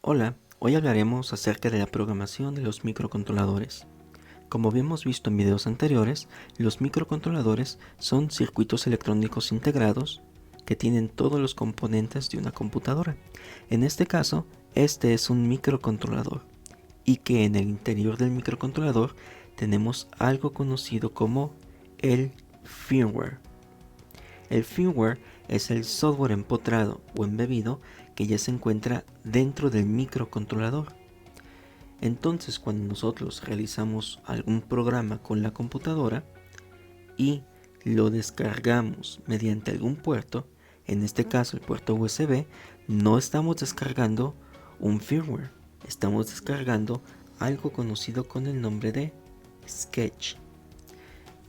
Hola, hoy hablaremos acerca de la programación de los microcontroladores. Como habíamos visto en videos anteriores, los microcontroladores son circuitos electrónicos integrados que tienen todos los componentes de una computadora. En este caso, este es un microcontrolador y que en el interior del microcontrolador tenemos algo conocido como el firmware. El firmware es el software empotrado o embebido que ya se encuentra dentro del microcontrolador. Entonces, cuando nosotros realizamos algún programa con la computadora y lo descargamos mediante algún puerto, en este caso el puerto USB, no estamos descargando un firmware, estamos descargando algo conocido con el nombre de Sketch.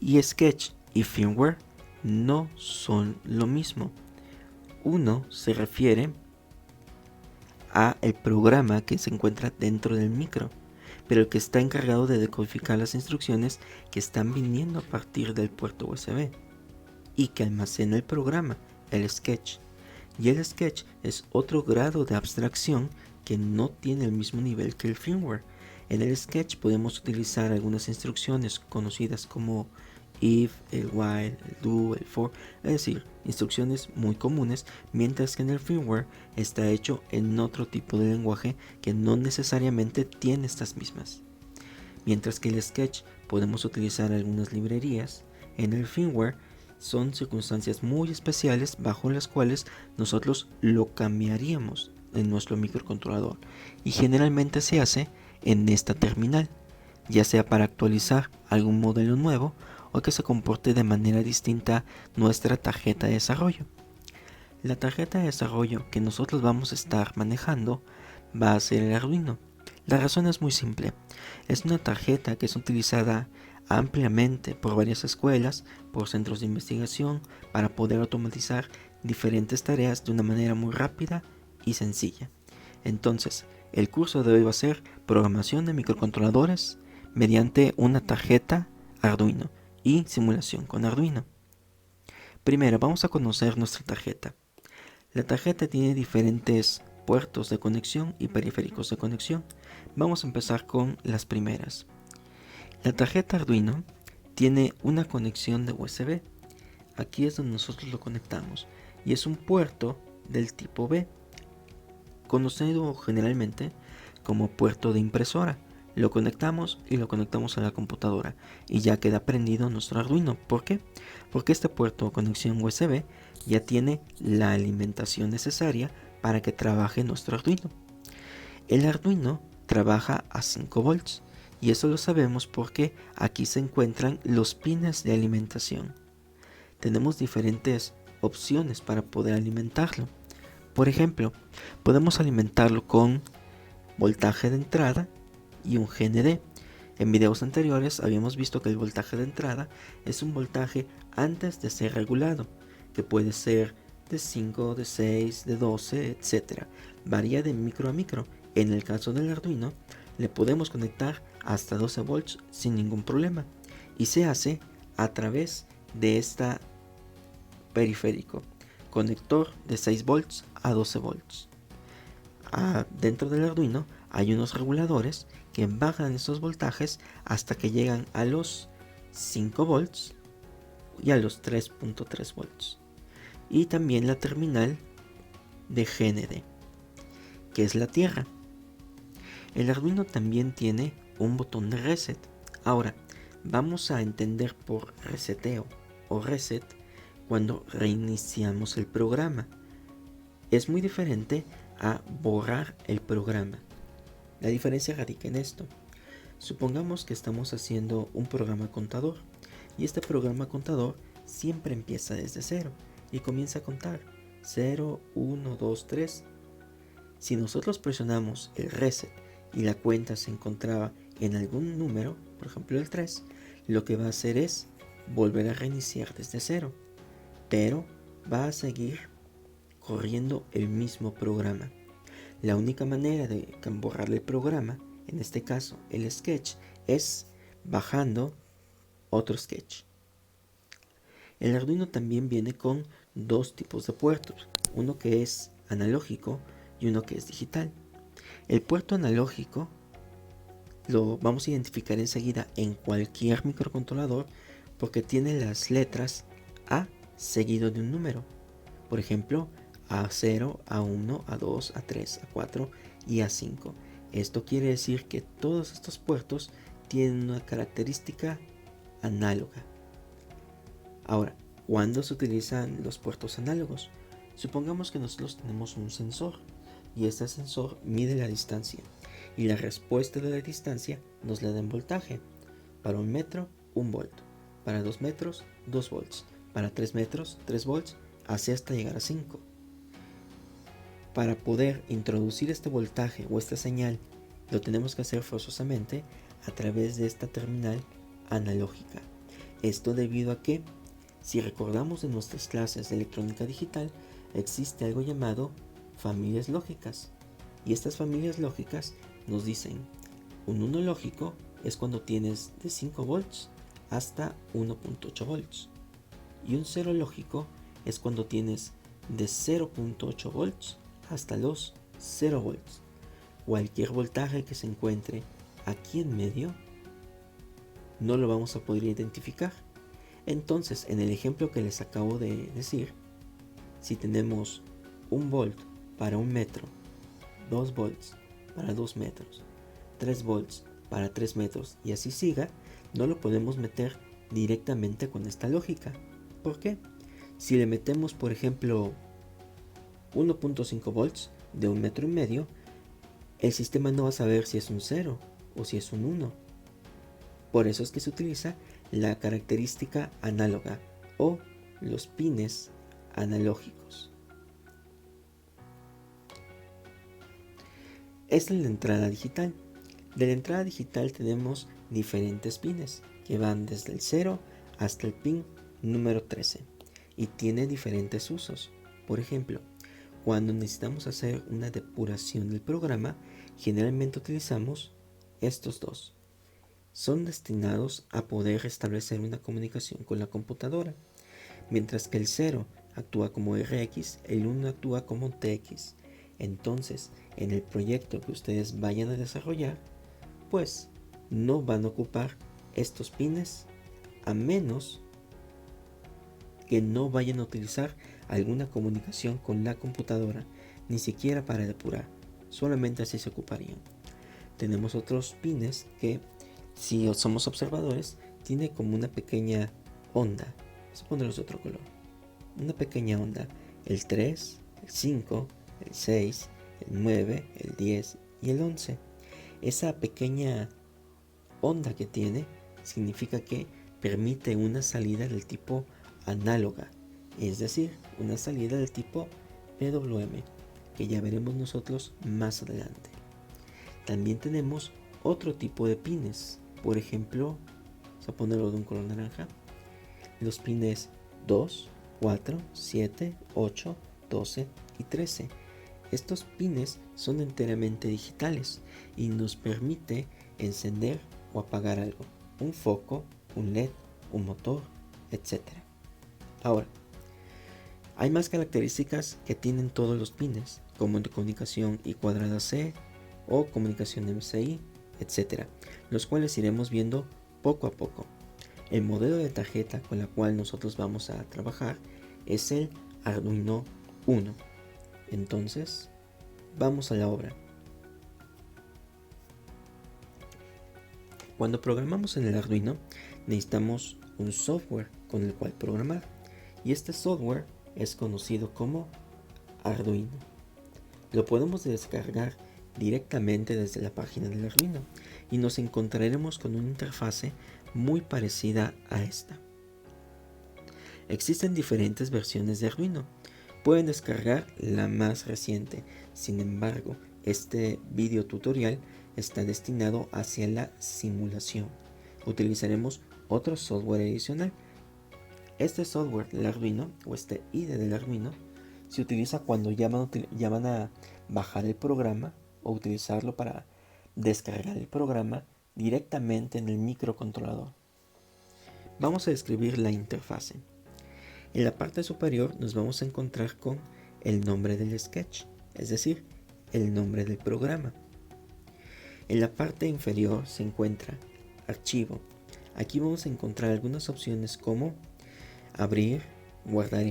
Y Sketch y firmware no son lo mismo. Uno se refiere a el programa que se encuentra dentro del micro, pero el que está encargado de decodificar las instrucciones que están viniendo a partir del puerto USB y que almacena el programa, el Sketch. Y el Sketch es otro grado de abstracción que no tiene el mismo nivel que el firmware. En el Sketch podemos utilizar algunas instrucciones conocidas como if, el while, el do, el for, es decir, instrucciones muy comunes, mientras que en el firmware está hecho en otro tipo de lenguaje que no necesariamente tiene estas mismas. Mientras que el Sketch podemos utilizar algunas librerías, en el firmware son circunstancias muy especiales bajo las cuales nosotros lo cambiaríamos en nuestro microcontrolador y generalmente se hace en esta terminal, ya sea para actualizar algún modelo nuevo o que se comporte de manera distinta nuestra tarjeta de desarrollo. La tarjeta de desarrollo que nosotros vamos a estar manejando va a ser el Arduino. La razón es muy simple. Es una tarjeta que es utilizada ampliamente por varias escuelas, por centros de investigación, para poder automatizar diferentes tareas de una manera muy rápida y sencilla. Entonces, el curso de hoy va a ser programación de microcontroladores mediante una tarjeta Arduino y simulación con Arduino. Primero vamos a conocer nuestra tarjeta. La tarjeta tiene diferentes puertos de conexión y periféricos de conexión. Vamos a empezar con las primeras. La tarjeta Arduino tiene una conexión de USB. Aquí es donde nosotros lo conectamos y es un puerto del tipo B, conocido generalmente como puerto de impresora. Lo conectamos y lo conectamos a la computadora y ya queda prendido nuestro Arduino. ¿Por qué? Porque este puerto o conexión USB ya tiene la alimentación necesaria para que trabaje nuestro Arduino. El Arduino trabaja a 5 volts y eso lo sabemos porque aquí se encuentran los pines de alimentación. Tenemos diferentes opciones para poder alimentarlo. Por ejemplo, podemos alimentarlo con voltaje de entrada y un GND. En videos anteriores habíamos visto que el voltaje de entrada es un voltaje antes de ser regulado, que puede ser de 5, de 6, de 12, etc. Varía de micro a micro. En el caso del Arduino, le podemos conectar hasta 12 volts sin ningún problema y se hace a través de esta periférico, conector de 6 volts a 12 volts. Dentro del Arduino hay unos reguladores que bajan esos voltajes hasta que llegan a los 5 volts y a los 3.3 volts. Y también la terminal de GND, que es la tierra. El Arduino también tiene un botón de reset. Ahora, vamos a entender por reseteo o reset cuando reiniciamos el programa. Es muy diferente a borrar el programa. La diferencia radica en esto. Supongamos que estamos haciendo un programa contador y este programa contador siempre empieza desde cero y comienza a contar 0, 1, 2, 3. Si nosotros presionamos el reset y la cuenta se encontraba en algún número, por ejemplo el 3, lo que va a hacer es volver a reiniciar desde cero, pero va a seguir corriendo el mismo programa. La única manera de borrarle el programa, en este caso el sketch, es bajando otro sketch. El Arduino también viene con dos tipos de puertos, uno que es analógico y uno que es digital. El puerto analógico lo vamos a identificar enseguida en cualquier microcontrolador porque tiene las letras A seguido de un número. Por ejemplo, A0, A1, A2, A3, A4 y A5. Esto quiere decir que todos estos puertos tienen una característica análoga. Ahora, ¿cuándo se utilizan los puertos análogos? Supongamos que nosotros tenemos un sensor y este sensor mide la distancia y la respuesta de la distancia nos la da en voltaje. Para 1 metro, 1 volt. Para 2 metros, 2 volts. Para 3 metros, 3 volts, así hasta llegar a 5. Para poder introducir este voltaje o esta señal, lo tenemos que hacer forzosamente a través de esta terminal analógica. Esto debido a que, si recordamos de nuestras clases de electrónica digital, existe algo llamado familias lógicas. Y estas familias lógicas nos dicen, un 1 lógico es cuando tienes de 5 volts hasta 1.8 volts. Y un 0 lógico es cuando tienes de 0.8 volts hasta los 0 volts. Cualquier voltaje que se encuentre aquí en medio no lo vamos a poder identificar. Entonces, en el ejemplo que les acabo de decir, si tenemos 1 volt para 1 metro, 2 volts para 2 metros, 3 volts para 3 metros y así siga, no lo podemos meter directamente con esta lógica. ¿Por qué? Si le metemos, por ejemplo, 1.5 volts de 1 metro y medio, el sistema no va a saber si es un 0 o si es un 1. Por eso es que se utiliza la característica análoga o los pines analógicos. Esta es la entrada digital. De la entrada digital tenemos diferentes pines que van desde el 0 hasta el pin número 13 y tiene diferentes usos. Por ejemplo, cuando necesitamos hacer una depuración del programa, generalmente utilizamos estos dos. Son destinados a poder establecer una comunicación con la computadora. Mientras que el 0 actúa como RX, el 1 actúa como TX. Entonces, en el proyecto que ustedes vayan a desarrollar, pues no van a ocupar estos pines a menos que no vayan a utilizar alguna comunicación con la computadora, ni siquiera para depurar, solamente así se ocuparían. Tenemos otros pines que, si somos observadores, tiene como una pequeña onda. Vamos a ponerlos de otro color. Una pequeña onda, el 3, el 5, el 6, el 9, el 10 y el 11. Esa pequeña onda que tiene significa que permite una salida del tipo análoga, es decir, una salida del tipo PWM, que ya veremos nosotros más adelante. También tenemos otro tipo de pines, por ejemplo, vamos a ponerlo de un color naranja, los pines 2, 4, 7, 8, 12 y 13. Estos pines son enteramente digitales y nos permite encender o apagar algo, un foco, un LED, un motor, etc. Ahora, hay más características que tienen todos los pines, como de comunicación I cuadrada C o comunicación MCI, etc., los cuales iremos viendo poco a poco. El modelo de tarjeta con la cual nosotros vamos a trabajar es el Arduino Uno. Entonces, vamos a la obra. Cuando programamos en el Arduino, necesitamos un software con el cual programar, y este software es conocido como Arduino. Lo podemos descargar directamente desde la página del Arduino y nos encontraremos con una interfase muy parecida a esta. Existen diferentes versiones de Arduino. Pueden descargar la más reciente. Sin embargo, este video tutorial está destinado hacia la simulación. Utilizaremos otro software adicional. Este software del Arduino o este IDE del Arduino se utiliza cuando ya van a bajar el programa o utilizarlo para descargar el programa directamente en el microcontrolador. Vamos a describir la interfase. En la parte superior nos vamos a encontrar con el nombre del sketch, es decir, el nombre del programa. En la parte inferior se encuentra Archivo. Aquí vamos a encontrar algunas opciones como abrir, guardar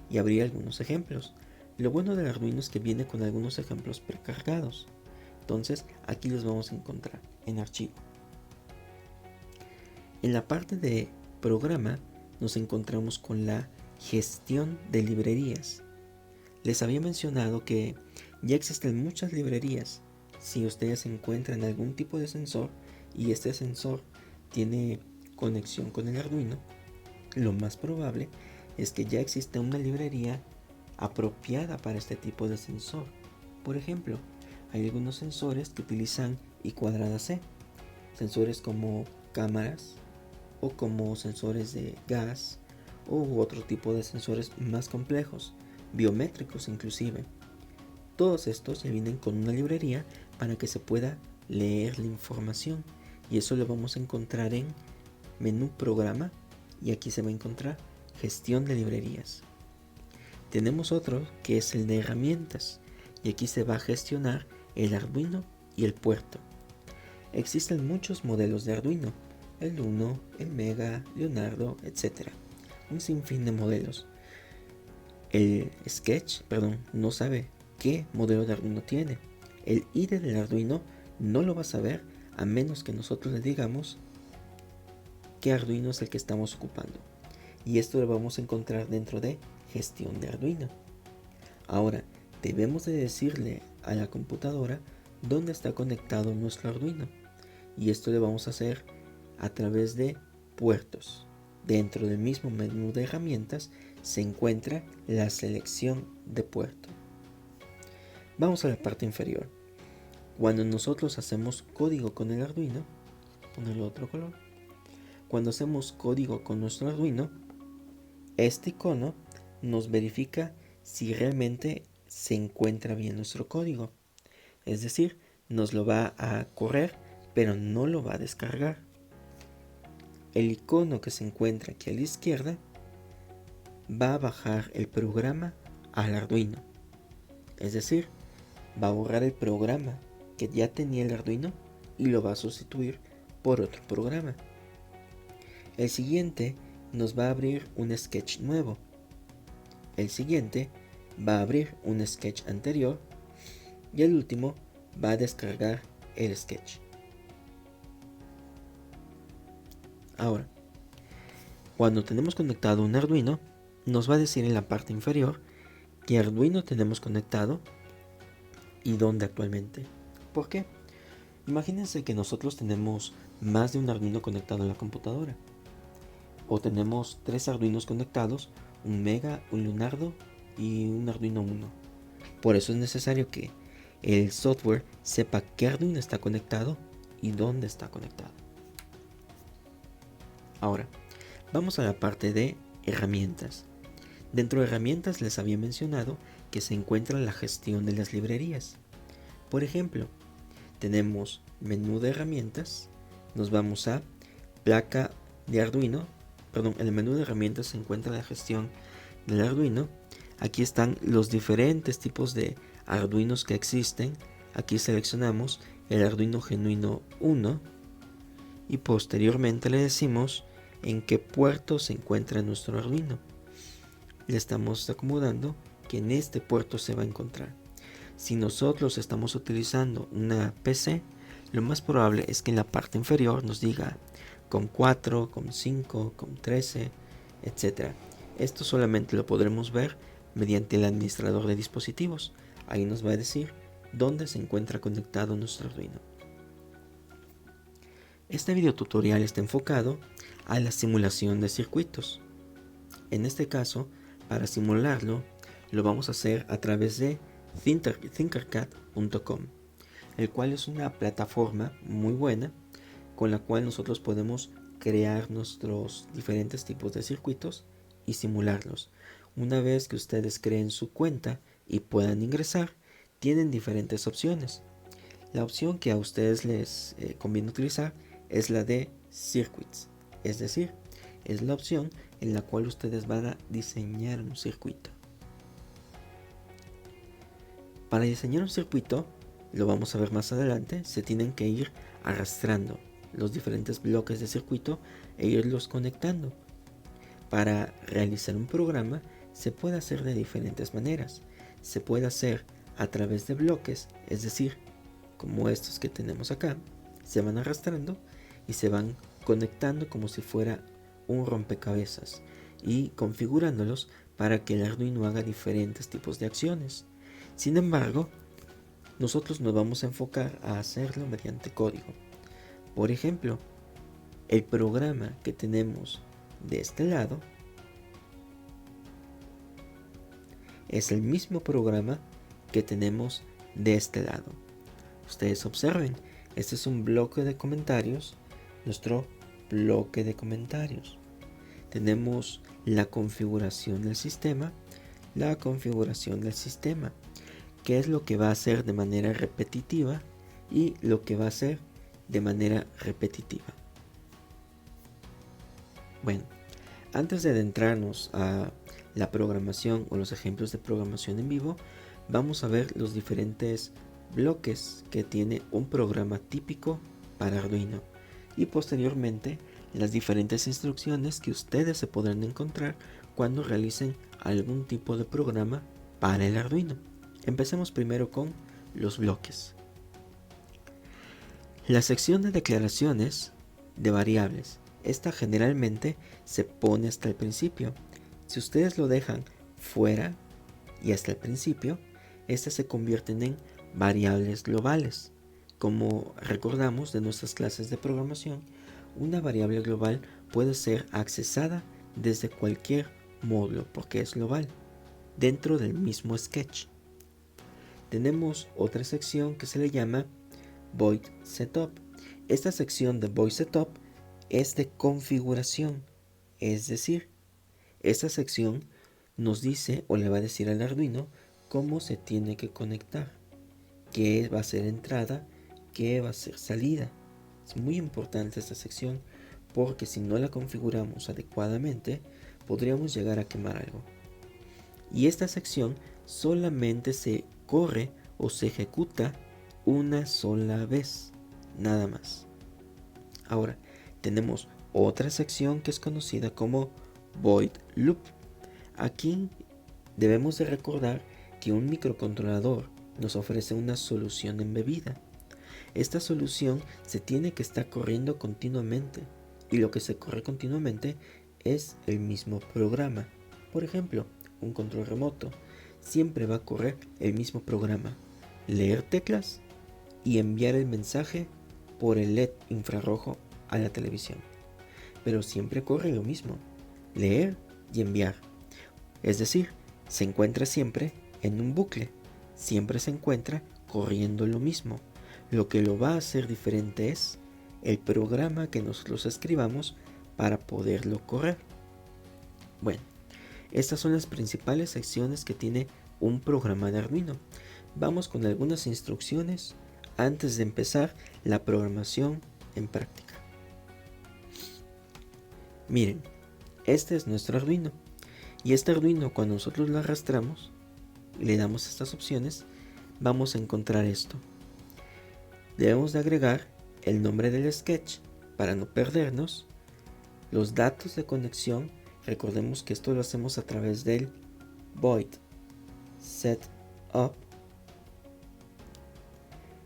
y abrir algunos ejemplos. Lo bueno del Arduino es que viene con algunos ejemplos precargados. Entonces aquí los vamos a encontrar en Archivo. En la parte de Programa nos encontramos con la Gestión de librerías. Les había mencionado que ya existen muchas librerías. Si ustedes encuentran algún tipo de sensor y este sensor tiene conexión con el Arduino, lo más probable es que ya existe una librería apropiada para este tipo de sensor. Por ejemplo, hay algunos sensores que utilizan I²C, sensores como cámaras o como sensores de gas u otro tipo de sensores más complejos, biométricos inclusive. Todos estos ya vienen con una librería para que se pueda leer la información, y eso lo vamos a encontrar en menú Programa, y aquí se va a encontrar Gestión de librerías. Tenemos otro que es el de Herramientas, y aquí se va a gestionar el Arduino y el puerto. Existen muchos modelos de Arduino, el Uno, el Mega, Leonardo, etc. Un sinfín de modelos. El Sketch, no sabe qué modelo de Arduino tiene. El IDE del Arduino no lo va a saber a menos que nosotros le digamos qué Arduino es el que estamos ocupando. Y esto lo vamos a encontrar dentro de Gestión de Arduino. Ahora, debemos de decirle a la computadora dónde está conectado nuestro Arduino. Y esto lo vamos a hacer a través de puertos. Dentro del mismo menú de herramientas se encuentra la selección de puerto. Vamos a la parte inferior. Cuando nosotros hacemos código con el Arduino, ponerle otro color. Cuando hacemos código con nuestro Arduino, este icono nos verifica si realmente se encuentra bien nuestro código. Es decir, nos lo va a correr, pero no lo va a descargar. El icono que se encuentra aquí a la izquierda va a bajar el programa al Arduino. Es decir, va a borrar el programa que ya tenía el Arduino y lo va a sustituir por otro programa. El siguiente nos va a abrir un sketch nuevo. El siguiente va a abrir un sketch anterior. Y el último va a descargar el sketch. Ahora, cuando tenemos conectado un Arduino, nos va a decir en la parte inferior qué Arduino tenemos conectado y dónde actualmente. ¿Por qué? Imagínense que nosotros tenemos más de un Arduino conectado a la computadora. O tenemos 3 Arduinos conectados, un Mega, un Leonardo y un Arduino Uno. Por eso es necesario que el software sepa qué Arduino está conectado y dónde está conectado. Ahora, vamos a la parte de herramientas. Dentro de herramientas les había mencionado que se encuentra la gestión de las librerías. Por ejemplo, tenemos menú de herramientas, nos vamos a placa de Arduino, en el menú de herramientas se encuentra la gestión del Arduino. Aquí están los diferentes tipos de Arduinos que existen. Aquí seleccionamos el Arduino Genuino 1 y posteriormente le decimos en qué puerto se encuentra nuestro Arduino. Le estamos acomodando que en este puerto se va a encontrar. Si nosotros estamos utilizando una PC, lo más probable es que en la parte inferior nos diga COM4, COM5, COM13, etc. Esto solamente lo podremos ver mediante el administrador de dispositivos. Ahí nos va a decir dónde se encuentra conectado nuestro Arduino. Este video tutorial está enfocado a la simulación de circuitos. En este caso, para simularlo, lo vamos a hacer a través de Tinkercad.com, el cual es una plataforma muy buena con la cual nosotros podemos crear nuestros diferentes tipos de circuitos y simularlos. Una vez que ustedes creen su cuenta y puedan ingresar, tienen diferentes opciones. La opción que a ustedes les conviene utilizar es la de Circuits, es decir, es la opción en la cual ustedes van a diseñar un circuito. Para diseñar un circuito, lo vamos a ver más adelante, se tienen que ir arrastrando los diferentes bloques de circuito e irlos conectando. Para realizar un programa se puede hacer de diferentes maneras. Se puede hacer a través de bloques, es decir, como estos que tenemos acá, se van arrastrando y se van conectando como si fuera un rompecabezas y configurándolos para que el Arduino haga diferentes tipos de acciones. Sin embargo, nosotros nos vamos a enfocar a hacerlo mediante código. Por ejemplo, el programa que tenemos de este lado es el mismo programa que tenemos de este lado. Ustedes observen, este es un bloque de comentarios, nuestro bloque de comentarios. Tenemos la configuración del sistema, qué es lo que va a hacer de manera repetitiva y lo que va a hacer de manera repetitiva. Bueno, antes de adentrarnos a la programación o los ejemplos de programación en vivo, vamos a ver los diferentes bloques que tiene un programa típico para Arduino y posteriormente las diferentes instrucciones que ustedes se podrán encontrar cuando realicen algún tipo de programa para el Arduino. Empecemos primero con los bloques. La sección de declaraciones de variables. Esta generalmente se pone hasta el principio. Si ustedes lo dejan fuera y hasta el principio, estas se convierten en variables globales. Como recordamos de nuestras clases de programación, una variable global puede ser accesada desde cualquier módulo porque es global, dentro del mismo sketch. Tenemos otra sección que se le llama Void Setup. Esta sección de Void Setup es de configuración, es decir, esta sección nos dice o le va a decir al Arduino cómo se tiene que conectar, qué va a ser entrada, qué va a ser salida. Es muy importante esta sección porque si no la configuramos adecuadamente podríamos llegar a quemar algo. Y esta sección solamente se corre o se ejecuta una sola vez, nada más. Ahora, tenemos otra sección que es conocida como Void Loop. Aquí debemos de recordar que un microcontrolador nos ofrece una solución embebida. Esta solución se tiene que estar corriendo continuamente y lo que se corre continuamente es el mismo programa. Por ejemplo, un control remoto siempre va a correr el mismo programa: leer teclas y enviar el mensaje por el LED infrarrojo a la televisión. Pero siempre corre lo mismo: leer y enviar. Es decir, se encuentra siempre en un bucle, siempre se encuentra corriendo lo mismo. Lo que lo va a hacer diferente es el programa que nosotros escribamos para poderlo correr. Bueno, estas son las principales secciones que tiene un programa de Arduino. Vamos con algunas instrucciones antes de empezar la programación en práctica. Miren, este es nuestro Arduino. Y este Arduino, cuando nosotros lo arrastramos y le damos estas opciones, vamos a encontrar esto. Debemos de agregar el nombre del sketch para no perdernos, los datos de conexión. Recordemos que esto lo hacemos a través del Void Setup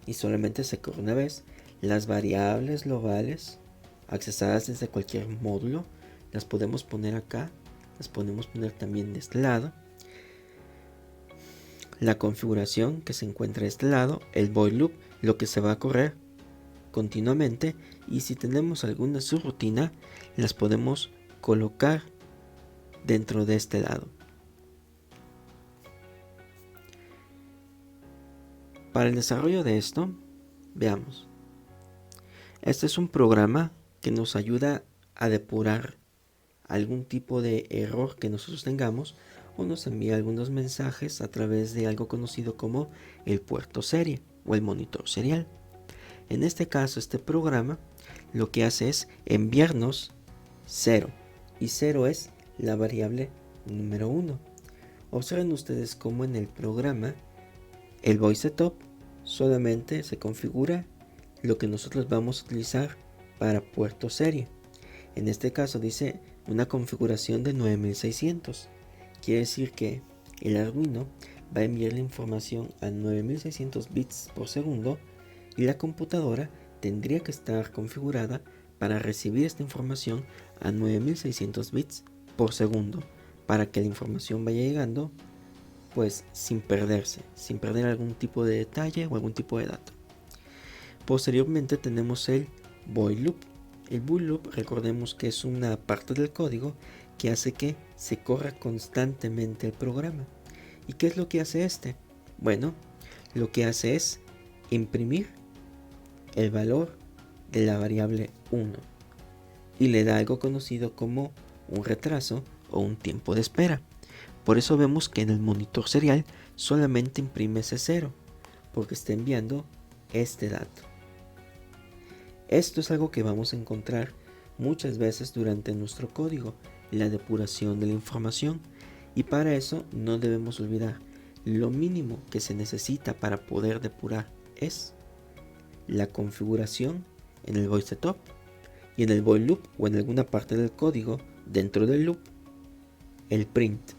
y solamente se corre una vez. Las variables globales accesadas desde cualquier módulo las podemos poner acá, las podemos poner también de este lado. La configuración que se encuentra de este lado, el Void Loop, lo que se va a correr continuamente, y si tenemos alguna subrutina las podemos colocar dentro de este lado. Para el desarrollo de esto, veamos. Este es un programa que nos ayuda a depurar algún tipo de error que nosotros tengamos o nos envía algunos mensajes a través de algo conocido como el puerto serie o el monitor serial. En este caso, este programa lo que hace es enviarnos 0 y 0 es la variable número 1. Observen ustedes cómo en el programa el Void Setup solamente se configura lo que nosotros vamos a utilizar para puerto serie. En este caso dice una configuración de 9600. Quiere decir que el Arduino va a enviar la información a 9600 bits por segundo y la computadora tendría que estar configurada para recibir esta información a 9600 bits por segundo para que la información vaya llegando pues sin perderse, sin perder algún tipo de detalle o algún tipo de dato. Posteriormente tenemos el void loop. El void loop, recordemos que es una parte del código que hace que se corra constantemente el programa. ¿Y qué es lo que hace este? Bueno, lo que hace es imprimir el valor de la variable 1 y le da algo conocido como un retraso o un tiempo de espera. Por eso vemos que en el monitor serial solamente imprime ese 0 porque está enviando este dato. Esto es algo que vamos a encontrar muchas veces durante nuestro código, la depuración de la información, y para eso no debemos olvidar, lo mínimo que se necesita para poder depurar es la configuración en el void setup y en el void loop o en alguna parte del código dentro del loop, el print.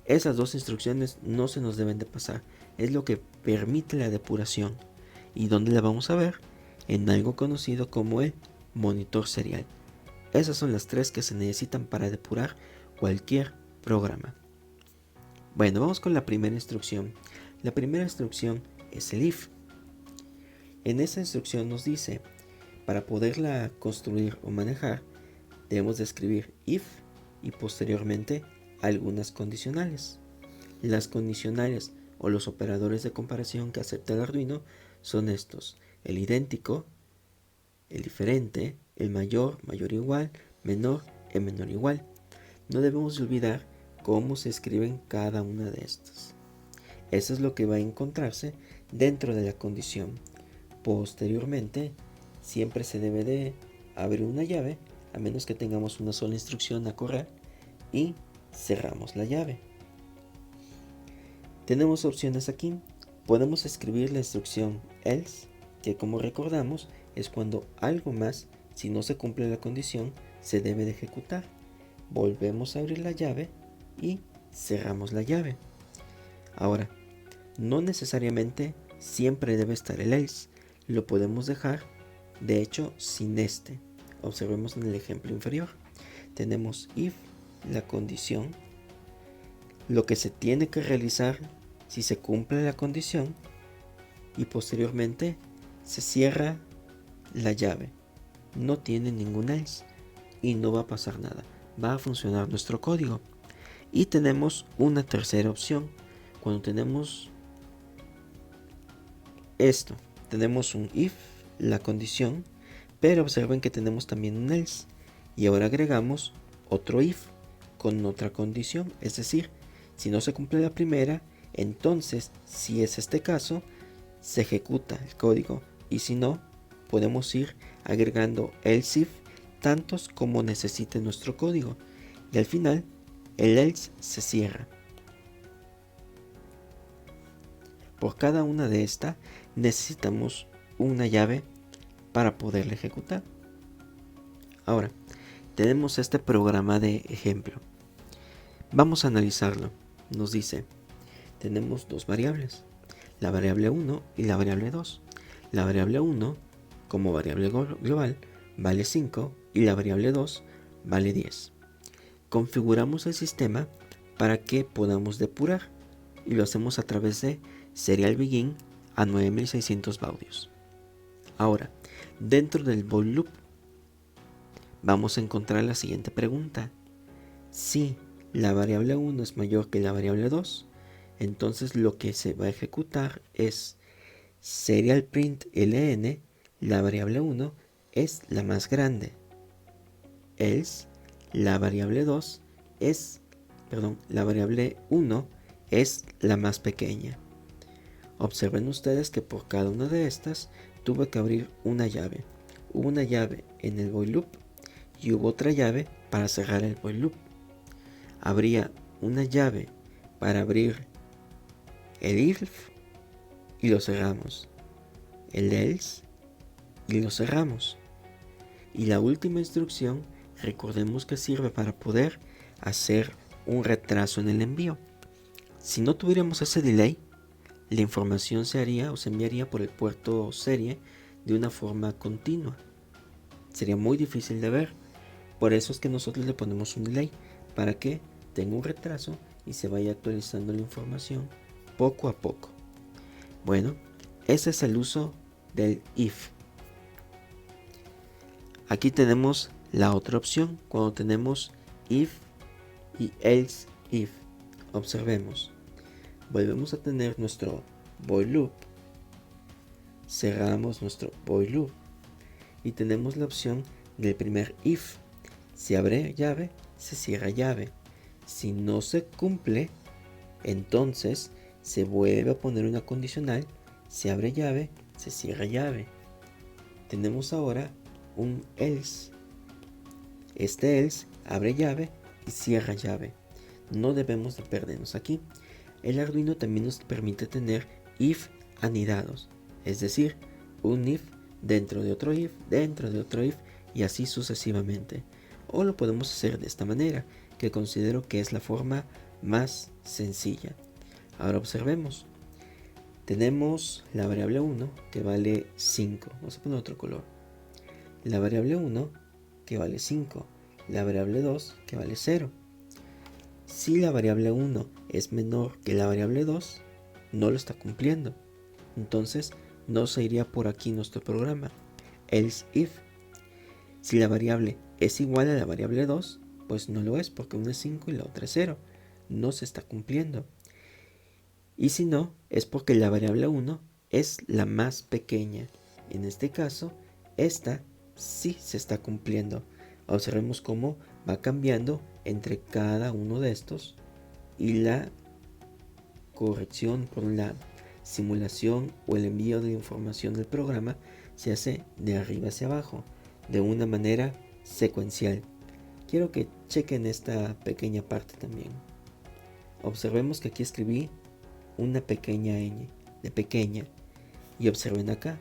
Esas dos instrucciones no se nos deben de pasar, es lo que permite la depuración. ¿Y dónde la vamos a ver? En algo conocido como el monitor serial. Esas son las tres que se necesitan para depurar cualquier programa. Bueno, vamos con la primera instrucción. La primera instrucción es el if. En esa instrucción nos dice, para poderla construir o manejar, debemos de escribir if y posteriormente algunas condicionales. Las condicionales o los operadores de comparación que acepta el Arduino son estos: el idéntico, el diferente, el mayor, mayor o igual, menor, menor o igual. No debemos olvidar cómo se escriben cada una de estas. Eso es lo que va a encontrarse dentro de la condición. Posteriormente, siempre se debe de abrir una llave, a menos que tengamos una sola instrucción a correr, y cerramos la llave. Tenemos opciones aquí. Podemos escribir la instrucción else, que como recordamos es cuando algo más, si no se cumple la condición, se debe de ejecutar. Volvemos a abrir la llave y cerramos la llave. Ahora, no necesariamente siempre debe estar el else, lo podemos dejar de hecho sin este. Observemos en el ejemplo inferior. Tenemos if, la condición, lo que se tiene que realizar si se cumple la condición, y posteriormente se cierra la llave. No tiene ningún else y no va a pasar nada. Va a funcionar nuestro código. Y tenemos una tercera opción. Cuando tenemos esto, tenemos un if, la condición, pero observen que tenemos también un else. Y ahora agregamos otro if con otra condición. Es decir, si no se cumple la primera, entonces, si es este caso, se ejecuta el código, y si no, podemos ir agregando else if tantos como necesite nuestro código, y al final el else se cierra. Por cada una de estas necesitamos una llave para poderla ejecutar. Ahora, tenemos este programa de ejemplo. Vamos a analizarlo. Nos dice, tenemos dos variables, la variable 1 y la variable 2. La variable 1 como variable global vale 5 y la variable 2 vale 10. Configuramos el sistema para que podamos depurar y lo hacemos a través de serial begin a 9600 baudios. Ahora, dentro del void loop vamos a encontrar la siguiente pregunta: si la variable 1 es mayor que la variable 2, entonces lo que se va a ejecutar es serial print ln, la variable 1 es la más grande, else la variable 2 la variable 1 es la más pequeña. Observen ustedes que por cada una de estas tuve que abrir una llave. Hubo una llave en el void loop y hubo otra llave para cerrar el void loop. Habría una llave para abrir el if y lo cerramos, el else y lo cerramos. Y la última instrucción, recordemos que sirve para poder hacer un retraso en el envío. Si no tuviéramos ese delay, la información se haría o se enviaría por el puerto serie de una forma continua. Sería muy difícil de ver. Por eso es que nosotros le ponemos un delay, para que tenga un retraso y se vaya actualizando la información poco a poco. Bueno, ese es el uso del if. Aquí tenemos la otra opción cuando tenemos if y else if. Observemos, volvemos a tener nuestro while loop, cerramos nuestro while loop y tenemos la opción del primer if. Si abre llave, se cierra llave. Si no se cumple, entonces se vuelve a poner una condicional. Se abre llave, se cierra llave. Tenemos ahora un else. Este else abre llave y cierra llave. No debemos de perdernos aquí. El Arduino también nos permite tener if anidados, es decir, un if dentro de otro if, dentro de otro if y así sucesivamente. O lo podemos hacer de esta manera, que considero que es la forma más sencilla. Ahora observemos. Tenemos la variable 1 que vale 5. Vamos a poner otro color. La variable 1 que vale 5. La variable 2 que vale 0. Si la variable 1 es menor que la variable 2, no lo está cumpliendo. Entonces no se iría por aquí nuestro programa. Else if. Si la variable es igual a la variable 2, pues no lo es, porque una es 5 y la otra es 0. No se está cumpliendo. Y si no, es porque la variable 1 es la más pequeña. En este caso, esta sí se está cumpliendo. Observemos cómo va cambiando entre cada uno de estos y la corrección por la simulación o el envío de información del programa se hace de arriba hacia abajo, de una manera secuencial. Quiero que chequen esta pequeña parte también. Observemos que aquí escribí una pequeña ñ de pequeña y observen acá.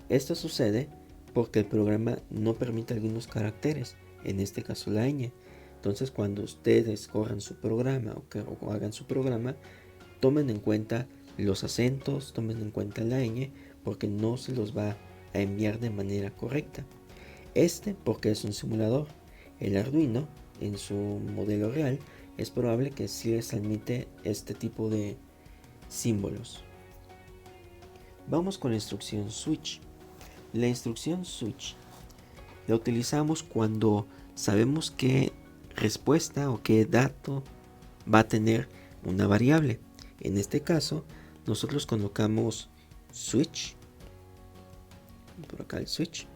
Esto sucede porque el programa no permite algunos caracteres, en este caso la ñ. Entonces cuando ustedes corran su programa o hagan su programa, tomen en cuenta los acentos, tomen en cuenta la ñ, porque no se los va a enviar de manera correcta. Porque es un simulador. El Arduino, en su modelo real, es probable que sí les admite este tipo de símbolos. Vamos con la instrucción switch. La instrucción switch la utilizamos cuando sabemos qué respuesta o qué dato va a tener una variable. En este caso, nosotros colocamos switch, por acá el switch,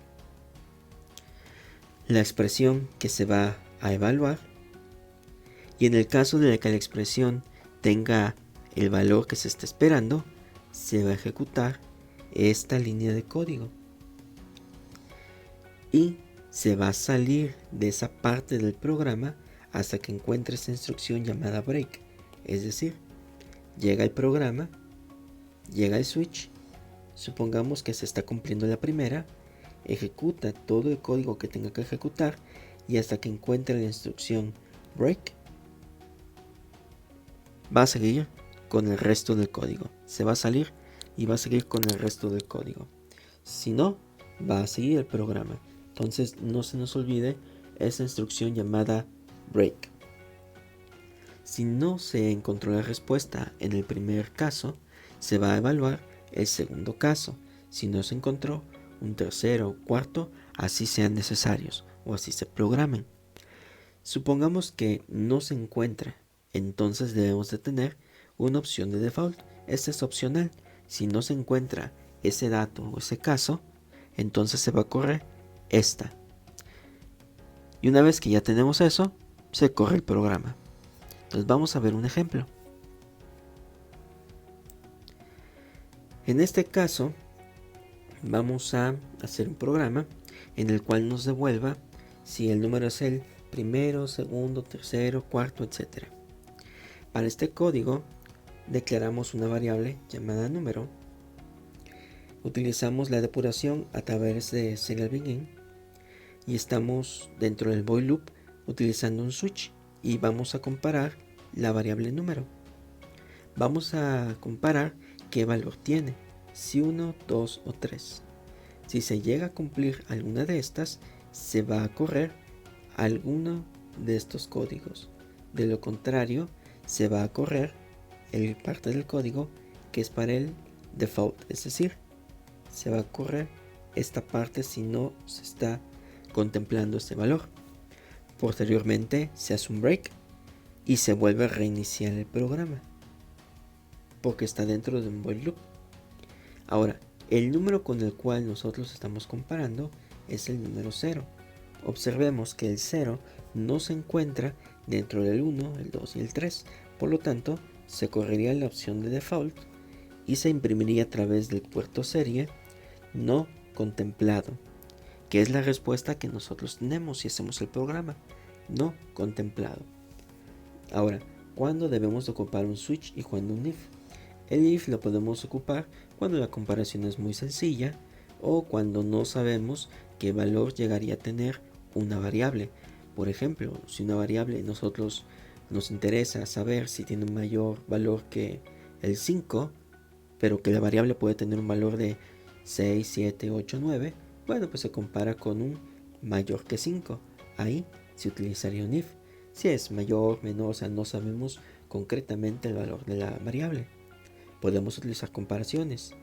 la expresión que se va a evaluar, y en el caso de que la expresión tenga el valor que se está esperando, se va a ejecutar esta línea de código y se va a salir de esa parte del programa hasta que encuentre esta instrucción llamada break. Es decir, llega el programa, llega el switch, supongamos que se está cumpliendo la primera, ejecuta todo el código que tenga que ejecutar y hasta que encuentre la instrucción break va a seguir con el resto del código. Se va a salir y va a seguir con el resto del código. Si no, va a seguir el programa. Entonces no se nos olvide esa instrucción llamada break. Si no se encontró la respuesta en el primer caso, se va a evaluar el segundo caso. Si no se encontró, un tercero o cuarto, así sean necesarios o así se programen. Supongamos que no se encuentra, entonces debemos de tener una opción de default. Esta es opcional. Si no se encuentra ese dato o ese caso, entonces se va a correr esta. Y una vez que ya tenemos eso, se corre el programa. Entonces vamos a ver un ejemplo. En este caso, vamos a hacer un programa en el cual nos devuelva si el número es el primero, segundo, tercero, cuarto, etc. Para este código declaramos una variable llamada número. Utilizamos la depuración a través de serial begin y estamos dentro del void loop utilizando un switch y vamos a comparar la variable número. Vamos a comparar qué valor tiene, si 1, 2 o 3. Si se llega a cumplir alguna de estas, se va a correr alguno de estos códigos. De lo contrario, se va a correr el parte del código que es para el default, es decir, se va a correr esta parte si no se está contemplando este valor. Posteriormente se hace un break y se vuelve a reiniciar el programa porque está dentro de un while loop. Ahora, el número con el cual nosotros estamos comparando es el número 0. Observemos que el 0 no se encuentra dentro del 1, el 2 y el 3. Por lo tanto, se correría la opción de default y se imprimiría a través del puerto serie no contemplado, que es la respuesta que nosotros tenemos si hacemos el programa, no contemplado. Ahora, ¿cuándo debemos ocupar un switch y cuándo un if? El if lo podemos ocupar cuando la comparación es muy sencilla o cuando no sabemos qué valor llegaría a tener una variable. Por ejemplo, si una variable nosotros nos interesa saber si tiene un mayor valor que el 5, pero que la variable puede tener un valor de 6, 7, 8, 9, bueno, pues se compara con un mayor que 5. Ahí se utilizaría un if. Si es mayor, menor, o sea, no sabemos concretamente el valor de la variable, podemos utilizar comparaciones.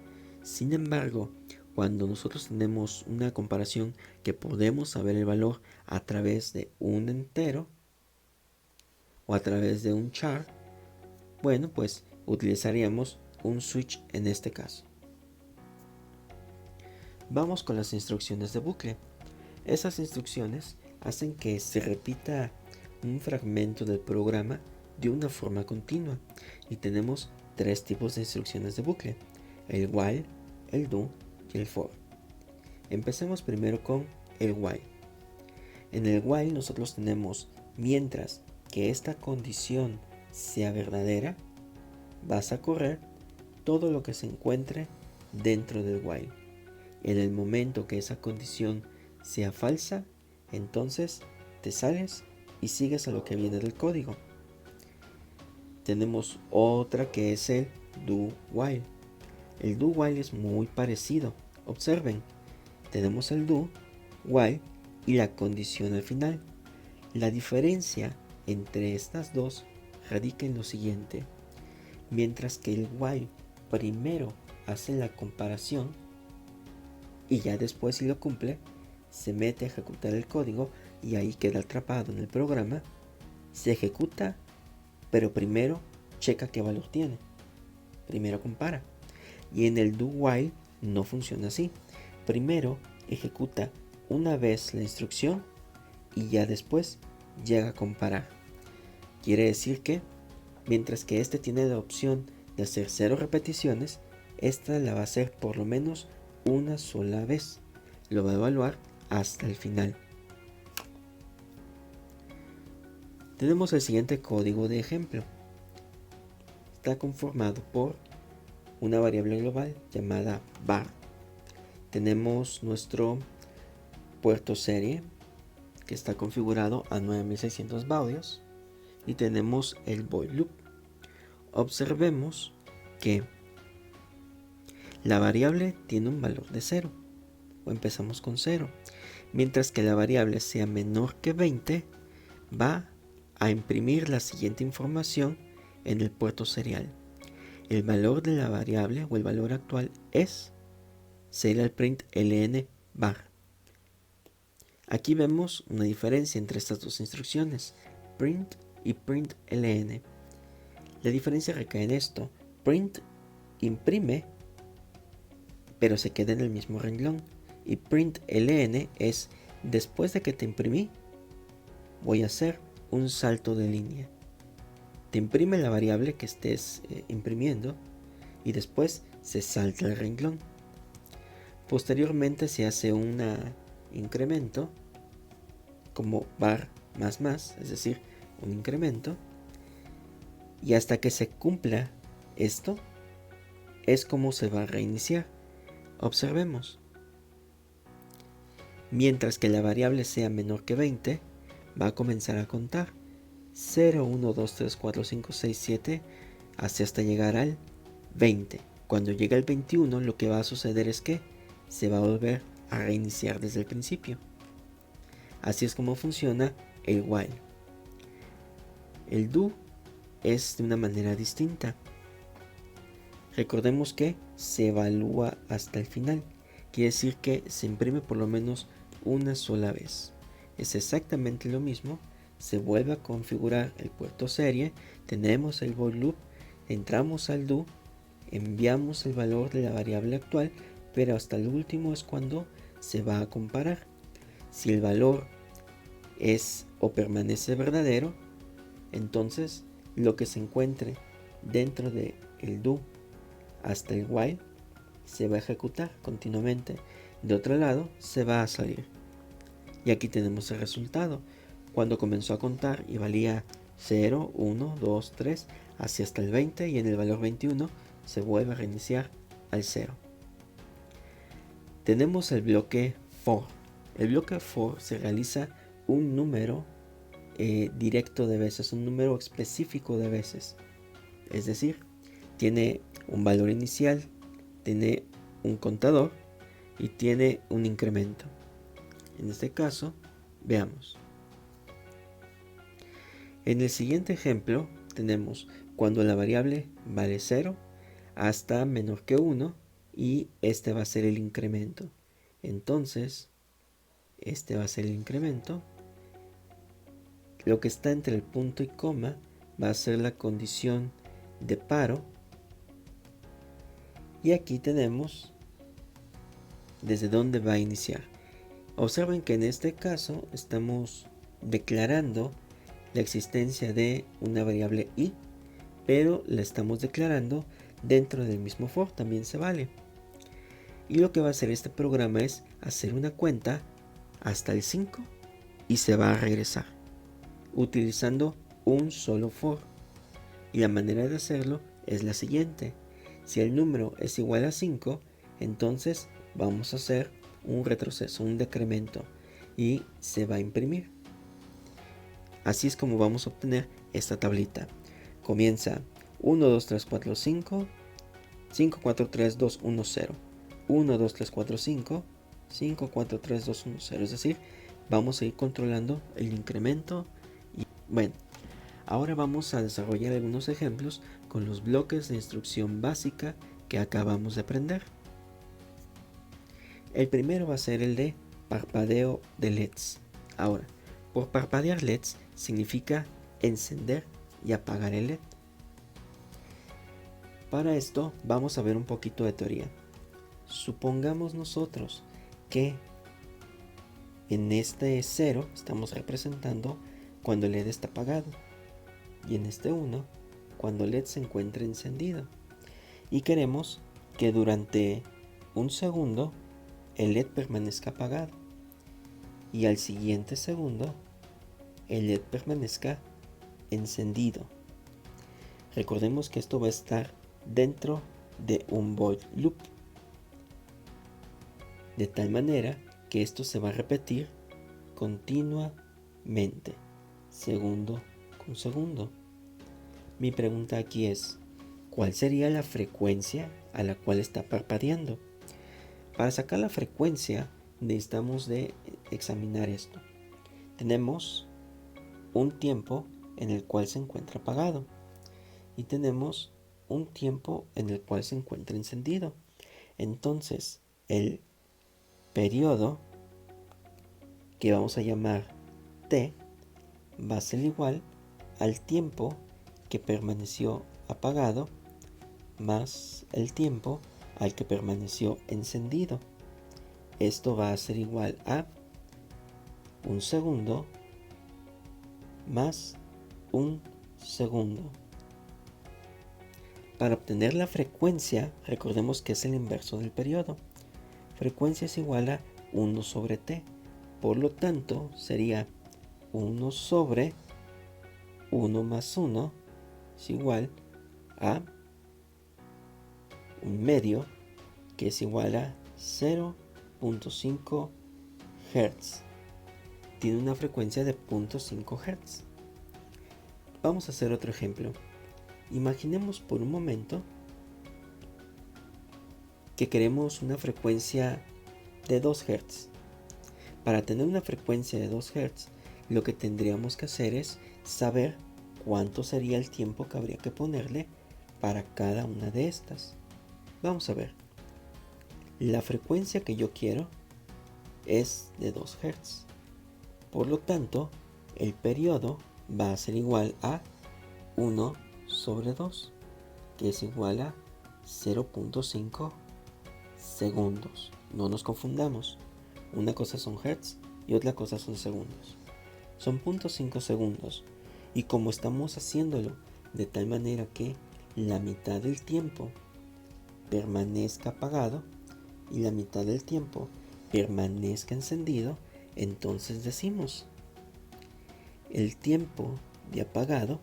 Sin embargo, cuando nosotros tenemos una comparación que podemos saber el valor a través de un entero o a través de un char, bueno, pues utilizaríamos un switch en este caso. Vamos con las instrucciones de bucle. Esas instrucciones hacen que se repita un fragmento del programa de una forma continua y tenemos tres tipos de instrucciones de bucle: el while, el do y el for. Empecemos primero con el while. En el while nosotros tenemos: mientras que esta condición sea verdadera, vas a correr todo lo que se encuentre dentro del while. En el momento que esa condición sea falsa, entonces te sales y sigues a lo que viene del código. Tenemos otra que es el do while. El do while es muy parecido. Observen, tenemos el do while y la condición al final. La diferencia entre estas dos radica en lo siguiente: mientras que el while primero hace la comparación y ya después, si lo cumple, se mete a ejecutar el código y ahí queda atrapado en el programa, se ejecuta, pero primero checa qué valor tiene, primero compara. Y en el do while no funciona así. Primero ejecuta una vez la instrucción y ya después llega a comparar. Quiere decir que mientras que este tiene la opción de hacer 0 repeticiones, esta la va a hacer por lo menos una sola vez. Lo va a evaluar hasta el final. Tenemos el siguiente código de ejemplo. Está conformado por una variable global llamada var. Tenemos nuestro puerto serie que está configurado a 9600 baudios y tenemos el void loop. Observemos que la variable tiene un valor de 0, o empezamos con 0. Mientras que la variable sea menor que 20, va a imprimir la siguiente información en el puerto serial. El valor de la variable o el valor actual es serial print ln var. Aquí vemos una diferencia entre estas dos instrucciones, print y print ln. La diferencia recae en esto: print imprime pero se queda en el mismo renglón, y print ln es: después de que te imprimí voy a hacer un salto de línea. Te imprime la variable que estés imprimiendo y después se salta el renglón. Posteriormente se hace un incremento como var más, es decir, un incremento, y hasta que se cumpla Esto es como se va a reiniciar. Observemos. Mientras que la variable sea menor que 20, va a comenzar a contar 0, 1, 2, 3, 4, 5, 6, 7, hasta llegar al 20. Cuando llegue al 21, lo que va a suceder es que se va a volver a reiniciar desde el principio. Así es como funciona el while. El do es de una manera distinta. Recordemos que se evalúa hasta el final. Quiere decir que se imprime por lo menos una sola vez. Es exactamente lo mismo. Se vuelve a configurar el puerto serie. Tenemos el void loop. Entramos al do. Enviamos el valor de la variable actual. Pero hasta el último es cuando se va a comparar. Si el valor es o permanece verdadero, entonces lo que se encuentre dentro del do hasta el while se va a ejecutar continuamente. De otro lado se va a salir. Y aquí tenemos el resultado. Cuando comenzó a contar y valía 0, 1, 2, 3, así hasta el 20, y en el valor 21 se vuelve a reiniciar al 0. Tenemos el bloque for. El bloque for se realiza un número directo de veces, un número específico de veces. Es decir, tiene un valor inicial, tiene un contador y tiene un incremento. En este caso, veamos. En el siguiente ejemplo tenemos cuando la variable vale 0 hasta menor que 1 y este va a ser el incremento. Entonces, este va a ser el incremento. Lo que está entre el punto y coma va a ser la condición de paro. Y aquí tenemos desde dónde va a iniciar. Observen que en este caso estamos declarando la existencia de una variable i, pero la estamos declarando dentro del mismo for, también se vale. Y lo que va a hacer este programa es hacer una cuenta hasta el 5 y se va a regresar utilizando un solo for. Y la manera de hacerlo es la siguiente. Si el número es igual a 5, entonces vamos a hacer un retroceso, un decremento, y se va a imprimir. Así es como vamos a obtener esta tablita. Comienza 1, 2, 3, 4, 5, 5, 4, 3, 2, 1, 0. 1, 2, 3, 4, 5, 5, 4, 3, 2, 1, 0. Es decir, vamos a ir controlando el incremento. Y bueno, ahora vamos a desarrollar algunos ejemplos con los bloques de instrucción básica que acabamos de aprender. El primero va a ser el de parpadeo de LEDs. Ahora, por parpadear LEDs significa encender y apagar el LED. Para esto vamos a ver un poquito de teoría. Supongamos nosotros que en este 0 estamos representando cuando el LED está apagado y en este 1 cuando el LED se encuentra encendido, y queremos que durante un segundo el LED permanezca apagado y al siguiente segundo el LED permanezca encendido. Recordemos que esto va a estar dentro de un void loop, de tal manera que esto se va a repetir continuamente, segundo con segundo. Mi pregunta aquí es, ¿cuál sería la frecuencia a la cual está parpadeando? Para sacar la frecuencia necesitamos de examinar esto. Tenemos un tiempo en el cual se encuentra apagado y tenemos un tiempo en el cual se encuentra encendido. Entonces, el periodo que vamos a llamar t va a ser igual al tiempo que permaneció apagado más el tiempo al que permaneció encendido. Esto va a ser igual a un segundo más un segundo. Para obtener la frecuencia, recordemos que es el inverso del periodo. Frecuencia es igual a 1 sobre t. Por lo tanto, sería 1 sobre 1 más 1 es igual a un medio que es igual a 0.5 Hz. Tiene una frecuencia de 0.5 Hz. Vamos a hacer otro ejemplo. Imaginemos por un momento que queremos una frecuencia de 2 Hz. Para tener una frecuencia de 2 Hz, lo que tendríamos que hacer es saber cuánto sería el tiempo que habría que ponerle para cada una de estas. Vamos a ver. La frecuencia que yo quiero es de 2 Hz. Por lo tanto, el periodo va a ser igual a 1 sobre 2, que es igual a 0.5 segundos. No nos confundamos. Una cosa son hertz y otra cosa son segundos. Son 0.5 segundos. Y como estamos haciéndolo de tal manera que la mitad del tiempo permanezca apagado y la mitad del tiempo permanezca encendido, entonces decimos: el tiempo de apagado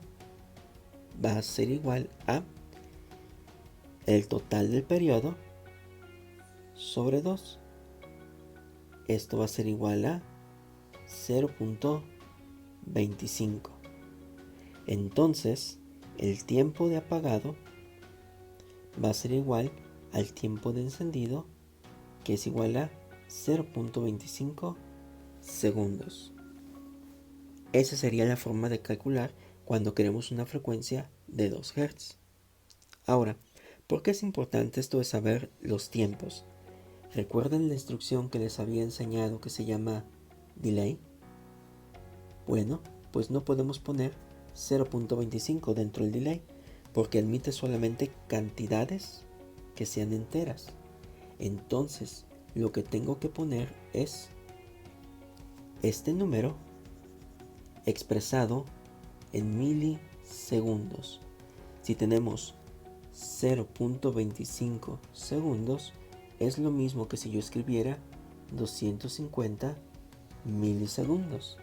va a ser igual a el total del periodo sobre 2. Esto va a ser igual a 0.25. Entonces, el tiempo de apagado va a ser igual al tiempo de encendido, que es igual a 0.25 segundos. Esa sería la forma de calcular cuando queremos una frecuencia de 2 Hz. Ahora, ¿por qué es importante esto de saber los tiempos? ¿Recuerdan la instrucción que les había enseñado que se llama delay? Bueno, pues no podemos poner 0.25 dentro del delay porque admite solamente cantidades que sean enteras. Entonces, lo que tengo que poner es este número expresado en milisegundos. Si tenemos 0.25 segundos, es lo mismo que si yo escribiera 250 milisegundos.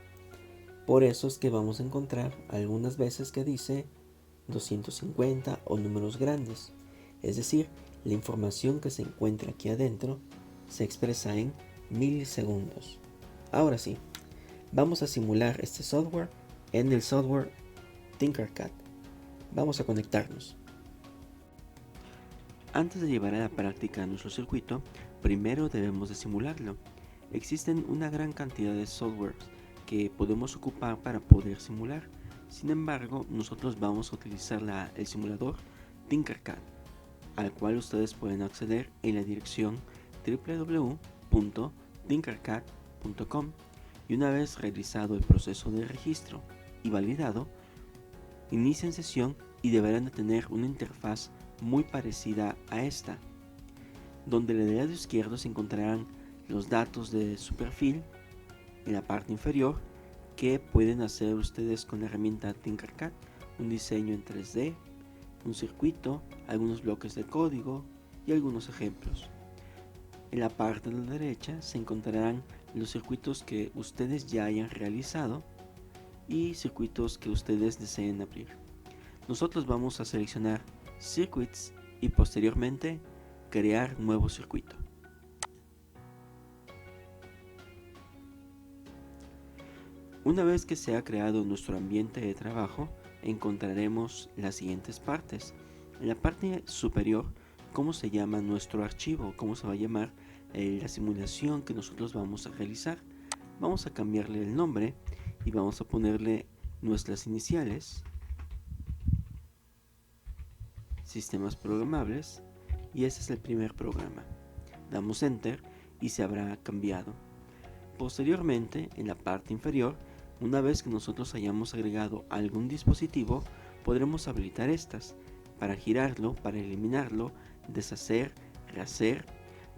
Por eso es que vamos a encontrar algunas veces que dice 250 o números grandes. Es decir, la información que se encuentra aquí adentro se expresa en milisegundos. Ahora sí, vamos a simular este software en el software Tinkercad. Vamos a conectarnos. Antes de llevar a la práctica nuestro circuito, primero debemos de simularlo. Existen una gran cantidad de softwares que podemos ocupar para poder simular. Sin embargo, nosotros vamos a utilizar el simulador Tinkercad, al cual ustedes pueden acceder en la dirección www.tinkercad.com, y una vez realizado el proceso de registro y validado, inician sesión y deberán de tener una interfaz muy parecida a esta, donde en el lado izquierdo se encontrarán los datos de su perfil en la parte inferior que pueden hacer ustedes con la herramienta Tinkercad: un diseño en 3D, un circuito, algunos bloques de código y algunos ejemplos. En la parte de la derecha se encontrarán los circuitos que ustedes ya hayan realizado y circuitos que ustedes deseen abrir. Nosotros vamos a seleccionar Circuits y posteriormente crear nuevo circuito. Una vez que se ha creado nuestro ambiente de trabajo, encontraremos las siguientes partes. En la parte superior, cómo se llama nuestro archivo, cómo se va a llamar la simulación que nosotros vamos a realizar. Vamos a cambiarle el nombre y vamos a ponerle nuestras iniciales, sistemas programables, y ese es el primer programa. Damos Enter y se habrá cambiado. Posteriormente, en la parte inferior, una vez que nosotros hayamos agregado algún dispositivo, podremos habilitar estas para girarlo, para eliminarlo, deshacer, rehacer,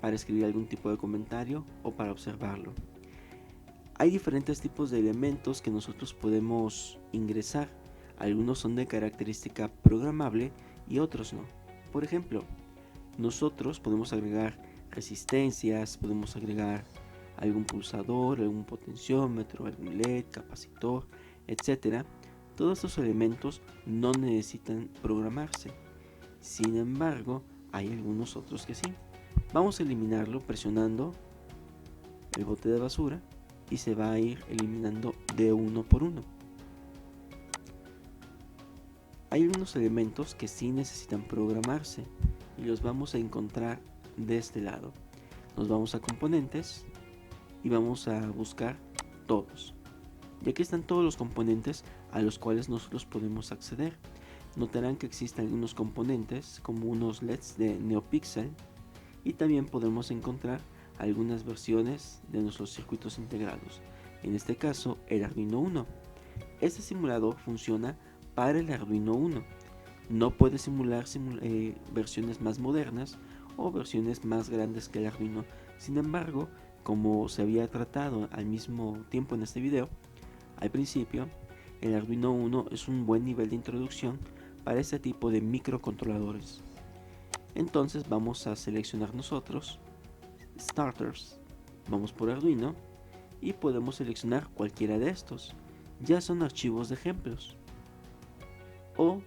para escribir algún tipo de comentario o para observarlo. Hay diferentes tipos de elementos que nosotros podemos ingresar. Algunos son de característica programable y otros no. Por ejemplo, nosotros podemos agregar resistencias, podemos agregar algún pulsador, algún potenciómetro, algún LED, capacitor, etc. Todos estos elementos no necesitan programarse. Sin embargo, hay algunos otros que sí. Vamos a eliminarlo presionando el bote de basura y se va a ir eliminando de uno por uno. Hay unos elementos que sí necesitan programarse y los vamos a encontrar de este lado. Nos vamos a componentes y vamos a buscar todos. Y aquí están todos los componentes a los cuales nosotros podemos acceder. Notarán que existen algunos componentes como unos LEDs de NeoPixel y también podemos encontrar algunas versiones de nuestros circuitos integrados. En este caso, el Arduino Uno. Este simulador funciona para el Arduino Uno. No puede simular versiones más modernas o versiones más grandes que el Arduino. Sin embargo, como se había tratado al mismo tiempo en este video, al principio, el Arduino Uno es un buen nivel de introducción para este tipo de microcontroladores. Entonces vamos a seleccionar nosotros Starters, vamos por Arduino y podemos seleccionar cualquiera de estos. Ya son archivos de ejemplos. O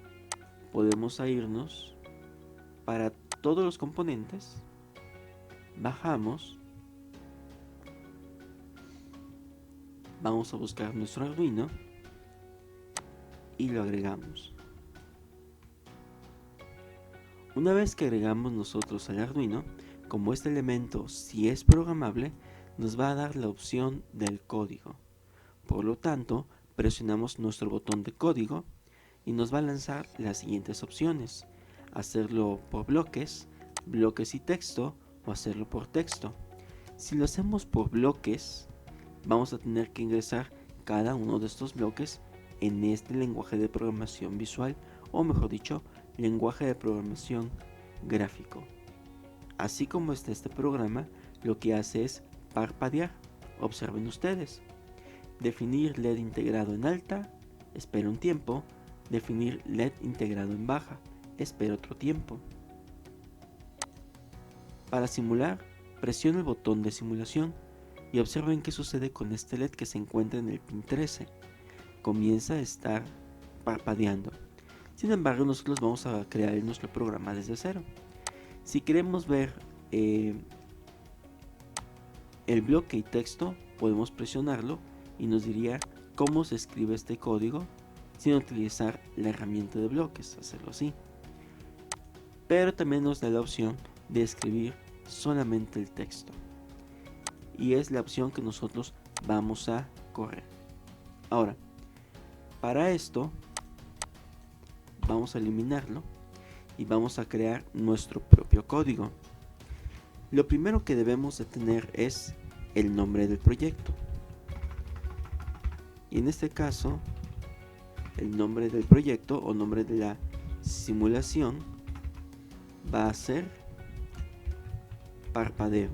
podemos irnos para todos los componentes, bajamos, vamos a buscar nuestro Arduino y lo agregamos. Una vez que agregamos nosotros al Arduino, como este elemento si es programable, nos va a dar la opción del código. Por lo tanto, presionamos nuestro botón de código y nos va a lanzar las siguientes opciones: hacerlo por bloques, bloques y texto, o hacerlo por texto. Si lo hacemos por bloques, vamos a tener que ingresar cada uno de estos bloques en este lenguaje de programación visual, o mejor dicho, lenguaje de programación gráfico. Así como está este programa, lo que hace es parpadear. Observen ustedes. Definir LED integrado en alta, espera un tiempo. Definir LED integrado en baja, espera otro tiempo. Para simular, presiona el botón de simulación y observen qué sucede con este LED que se encuentra en el pin 13. Comienza a estar parpadeando. Sin embargo, nosotros vamos a crear nuestro programa desde cero. Si queremos ver el bloque y texto, podemos presionarlo y nos diría cómo se escribe este código sin utilizar la herramienta de bloques, hacerlo así. Pero también nos da la opción de escribir solamente el texto. Y es la opción que nosotros vamos a correr. Ahora, para esto, vamos a eliminarlo y vamos a crear nuestro propio código. Lo primero que debemos de tener es el nombre del proyecto. Y en este caso, el nombre del proyecto o nombre de la simulación va a ser parpadeo.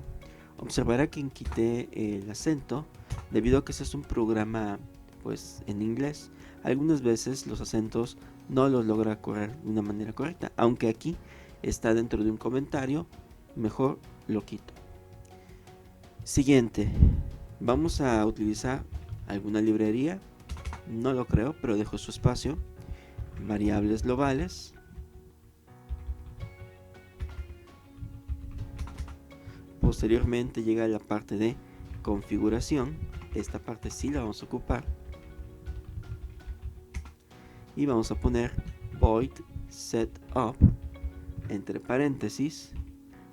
Observará que quité el acento debido a que este es un programa pues en inglés. Algunas veces los acentos no los logra correr de una manera correcta, aunque aquí está dentro de un comentario, mejor lo quito. Siguiente, vamos a utilizar alguna librería, no lo creo, pero dejo su espacio. Variables globales, posteriormente llega la parte de configuración. Esta parte sí la vamos a ocupar y vamos a poner void setup entre paréntesis,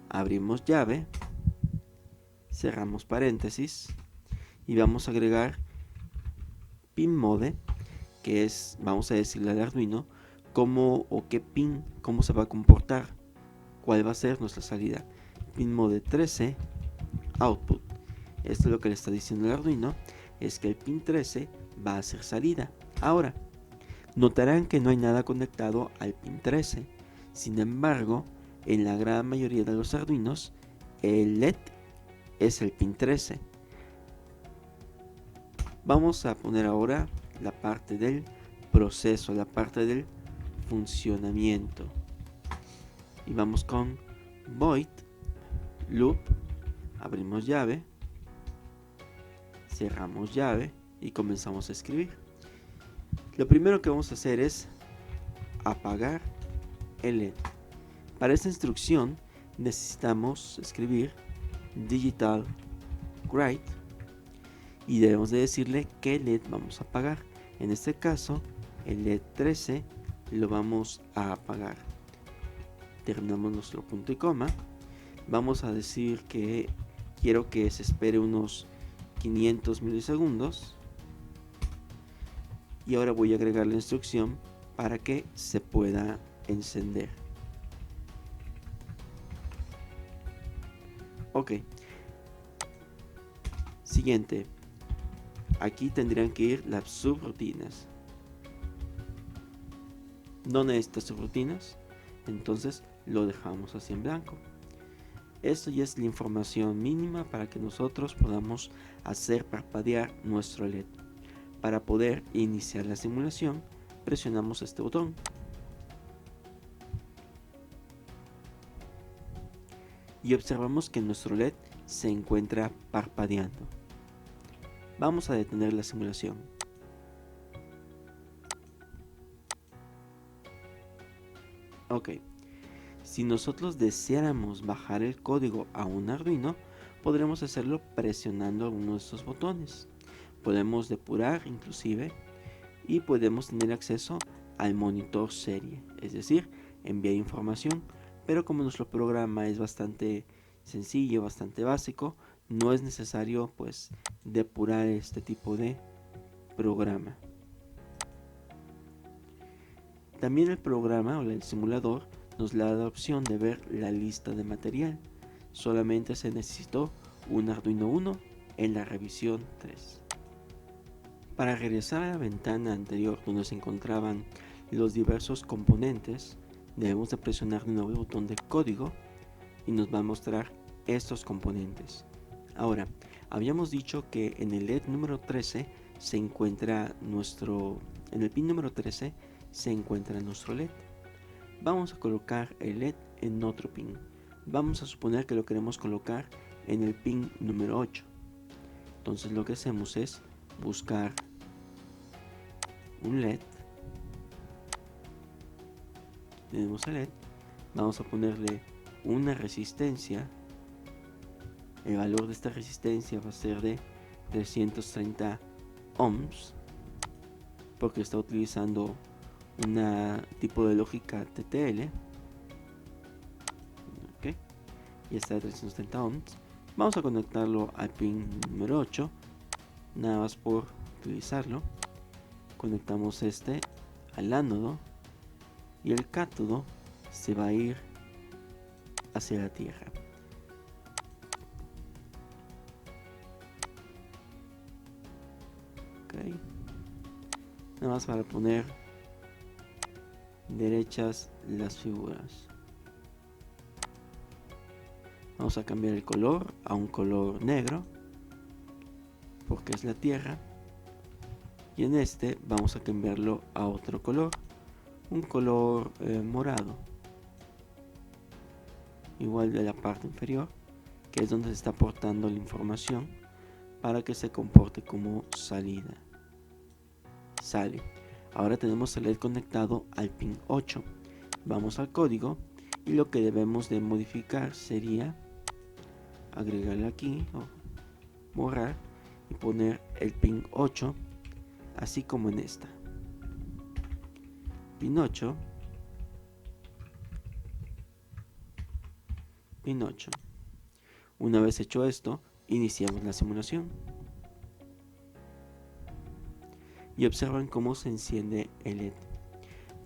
abrimos llave, cerramos paréntesis y vamos a agregar pin mode, que es, vamos a decirle al Arduino cómo o qué pin, cómo se va a comportar, cuál va a ser nuestra salida. Pin mode 13 output. Esto es lo que le está diciendo el Arduino, es que el pin 13 va a ser salida. Ahora, notarán que no hay nada conectado al pin 13. Sin embargo, en la gran mayoría de los Arduinos, el LED es el pin 13. Vamos a poner ahora la parte del proceso, la parte del funcionamiento. Y vamos con void loop, abrimos llave, cerramos llave y comenzamos a escribir. Lo primero que vamos a hacer es apagar el LED. Para esta instrucción necesitamos escribir digital write y debemos de decirle qué LED vamos a apagar. En este caso el LED 13 lo vamos a apagar. Terminamos nuestro punto y coma. Vamos a decir que quiero que se espere unos 500 milisegundos y ahora voy a agregar la instrucción para que se pueda encender. Ok, siguiente, aquí tendrían que ir las subrutinas. No necesita subrutinas, entonces lo dejamos así en blanco. Esto ya es la información mínima para que nosotros podamos hacer parpadear nuestro LED. Para poder iniciar la simulación, presionamos este botón. Y observamos que nuestro LED se encuentra parpadeando. Vamos a detener la simulación. Ok, si nosotros deseáramos bajar el código a un Arduino, podremos hacerlo presionando uno de estos botones. Podemos depurar inclusive y podemos tener acceso al monitor serie, es decir, enviar información, pero como nuestro programa es bastante sencillo, bastante básico, no es necesario pues depurar este tipo de programa. También el programa o el simulador nos da la opción de ver la lista de material. Solamente se necesitó un Arduino Uno en la revisión 3. Para regresar a la ventana anterior donde se encontraban los diversos componentes, debemos de presionar de nuevo el botón de código y nos va a mostrar estos componentes. Ahora, habíamos dicho que en el LED número 13 se encuentra en el pin número 13 se encuentra nuestro LED. Vamos a colocar el LED en otro pin. Vamos a suponer que lo queremos colocar en el pin número 8. Entonces lo que hacemos es buscar un LED. Tenemos el LED. Vamos a ponerle una resistencia. El valor de esta resistencia va a ser de 330 ohms porque está utilizando un tipo de lógica TTL. Ok, y está de 330 ohms. Vamos a conectarlo al pin número 8, nada más por utilizarlo. Conectamos este al ánodo y el cátodo se va a ir hacia la tierra. Ok, nada más para poner derechas las figuras. Vamos a cambiar el color a un color negro porque es la tierra, y en este vamos a cambiarlo a otro color, un color morado, igual de la parte inferior, que es donde se está aportando la información para que se comporte como salida. Sale. Ahora tenemos el LED conectado al pin 8. Vamos al código y lo que debemos de modificar sería agregarle aquí o borrar y poner el pin 8 así como en esta. Pin 8. Pin 8. Una vez hecho esto, iniciamos la simulación. Y observan cómo se enciende el LED.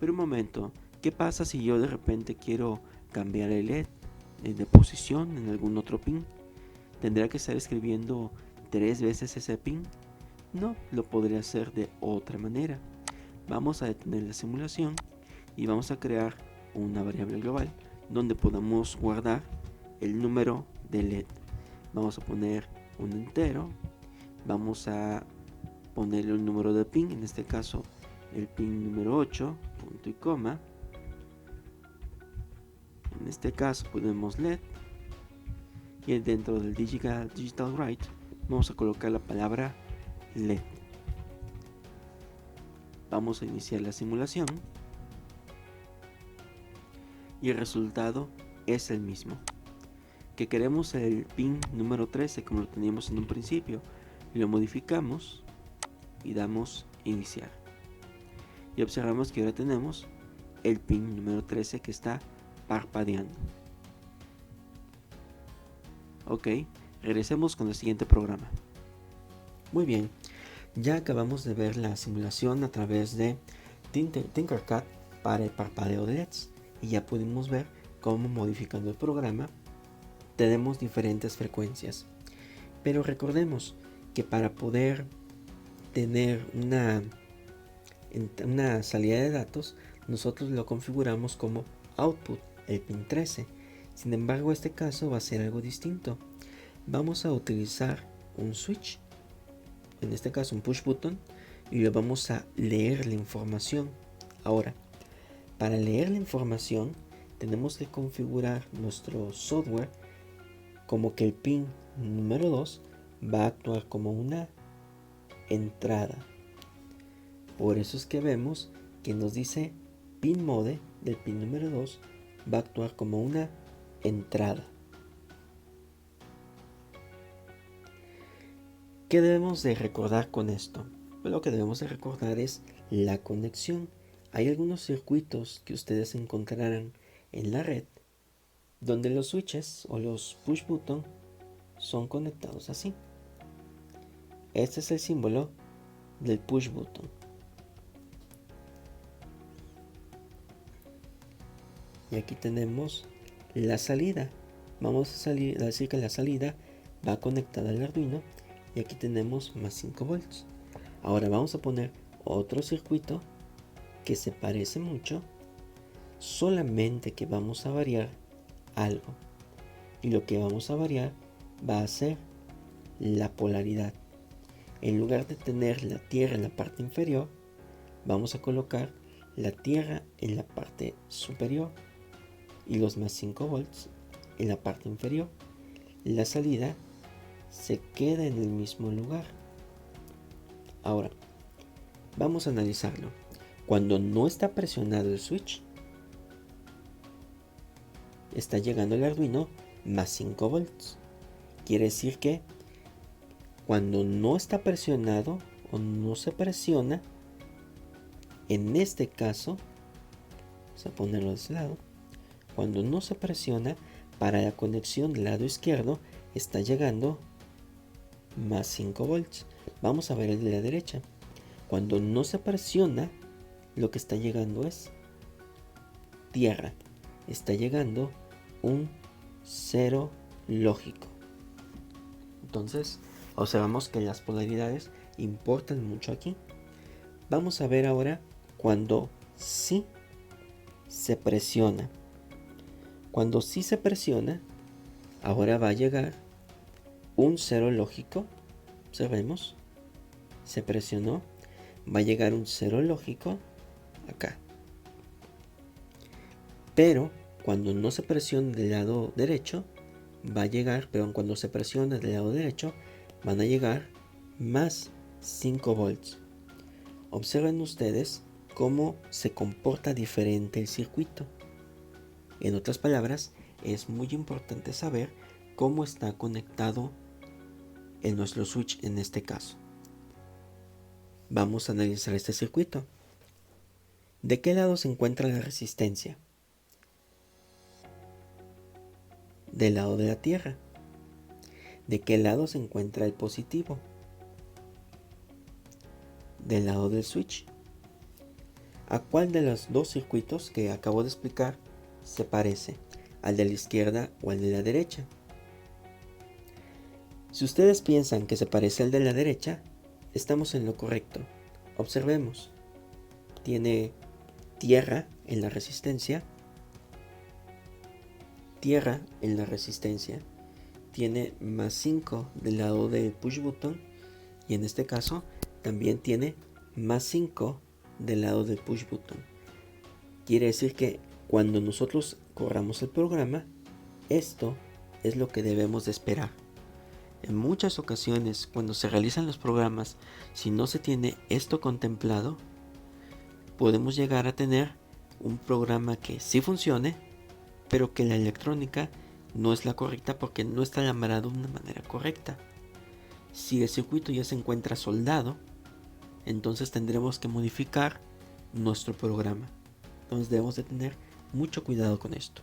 Pero un momento, ¿qué pasa si yo de repente quiero cambiar el LED de posición en algún otro pin? ¿Tendrá que estar escribiendo 3 veces ese pin? No, lo podría hacer de otra manera. Vamos a detener la simulación y vamos a crear una variable global donde podamos guardar el número de LED. Vamos a poner un entero. Vamos a ponerle un número de pin, en este caso el pin número 8, punto y coma. En este caso ponemos LED y dentro del digital write vamos a colocar la palabra LED. Vamos a iniciar la simulación y el resultado es el mismo. Que queremos el pin número 13 como lo teníamos en un principio, y lo modificamos y damos iniciar. Y observamos que ahora tenemos el pin número 13 que está parpadeando. Ok, regresemos con el siguiente programa. Muy bien, ya acabamos de ver la simulación a través de Tinkercad para el parpadeo de LEDs y ya pudimos ver cómo modificando el programa tenemos diferentes frecuencias. Pero recordemos que para poder tener una salida de datos, nosotros lo configuramos como output, el pin 13. Sin embargo, este caso va a ser algo distinto. Vamos a utilizar un switch, en este caso un push button, y le vamos a leer la información. Ahora, para leer la información tenemos que configurar nuestro software como que el pin número 2 va a actuar como una entrada. Por eso es que vemos que nos dice pin mode del pin número 2 va a actuar como una entrada. ¿Qué debemos de recordar con esto? Pues lo que debemos de recordar es la conexión. Hay algunos circuitos que ustedes encontrarán en la red donde los switches o los push button son conectados así. Este es el símbolo del push button. Y aquí tenemos la salida. Vamos a decir que la salida va conectada al Arduino. Y aquí tenemos más 5 volts. Ahora vamos a poner otro circuito que se parece mucho, solamente que vamos a variar algo. Y lo que vamos a variar va a ser la polaridad. En lugar de tener la tierra en la parte inferior, vamos a colocar la tierra en la parte superior y los más 5 volts en la parte inferior. La salida se queda en el mismo lugar. Ahora, vamos a analizarlo. Cuando no está presionado el switch, está llegando el Arduino más 5 volts. Quiere decir que cuando no está presionado o no se presiona, en este caso, vamos a ponerlo de este lado, cuando no se presiona, para la conexión del lado izquierdo está llegando más 5 volts. Vamos a ver el de la derecha. Cuando no se presiona, lo que está llegando es tierra. Está llegando un 0 lógico. Entonces, observamos que las polaridades importan mucho aquí. Vamos a ver ahora cuando sí se presiona. Cuando sí se presiona, ahora va a llegar un 0 lógico. Observemos, se presionó, va a llegar un 0 lógico acá. Pero cuando no se presiona del lado derecho, va a llegar, cuando se presiona del lado derecho, van a llegar más 5 volts. Observen ustedes cómo se comporta diferente el circuito. En otras palabras, es muy importante saber cómo está conectado en nuestro switch en este caso. Vamos a analizar este circuito. ¿De qué lado se encuentra la resistencia? Del lado de la tierra. ¿De qué lado se encuentra el positivo? Del lado del switch. ¿A cuál de los dos circuitos que acabo de explicar se parece? ¿Al de la izquierda o al de la derecha? Si ustedes piensan que se parece al de la derecha, estamos en lo correcto. Observemos. Tiene tierra en la resistencia. Tierra en la resistencia. Tiene más 5 del lado del push button. Y en este caso también tiene más 5 del lado del push button. Quiere decir que cuando nosotros corramos el programa, esto es lo que debemos de esperar. En muchas ocasiones, cuando se realizan los programas, si no se tiene esto contemplado, podemos llegar a tener un programa que sí funcione, pero que la electrónica no es la correcta porque no está alambrado de una manera correcta. Si el circuito ya se encuentra soldado, entonces tendremos que modificar nuestro programa. Entonces debemos de tener mucho cuidado con esto.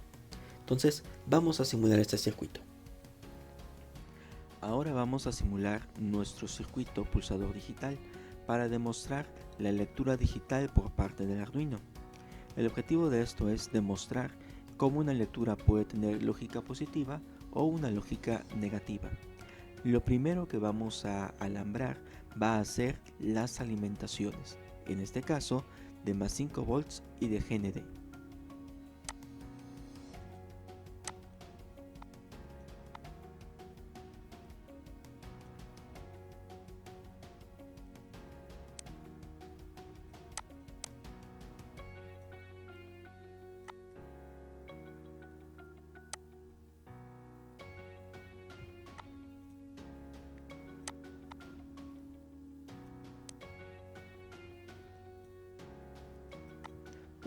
Entonces vamos a simular este circuito. Ahora vamos a simular nuestro circuito pulsador digital para demostrar la lectura digital por parte del Arduino. El objetivo de esto es demostrar cómo una lectura puede tener lógica positiva o una lógica negativa. Lo primero que vamos a alambrar va a ser las alimentaciones, en este caso de más 5 volts y de GND.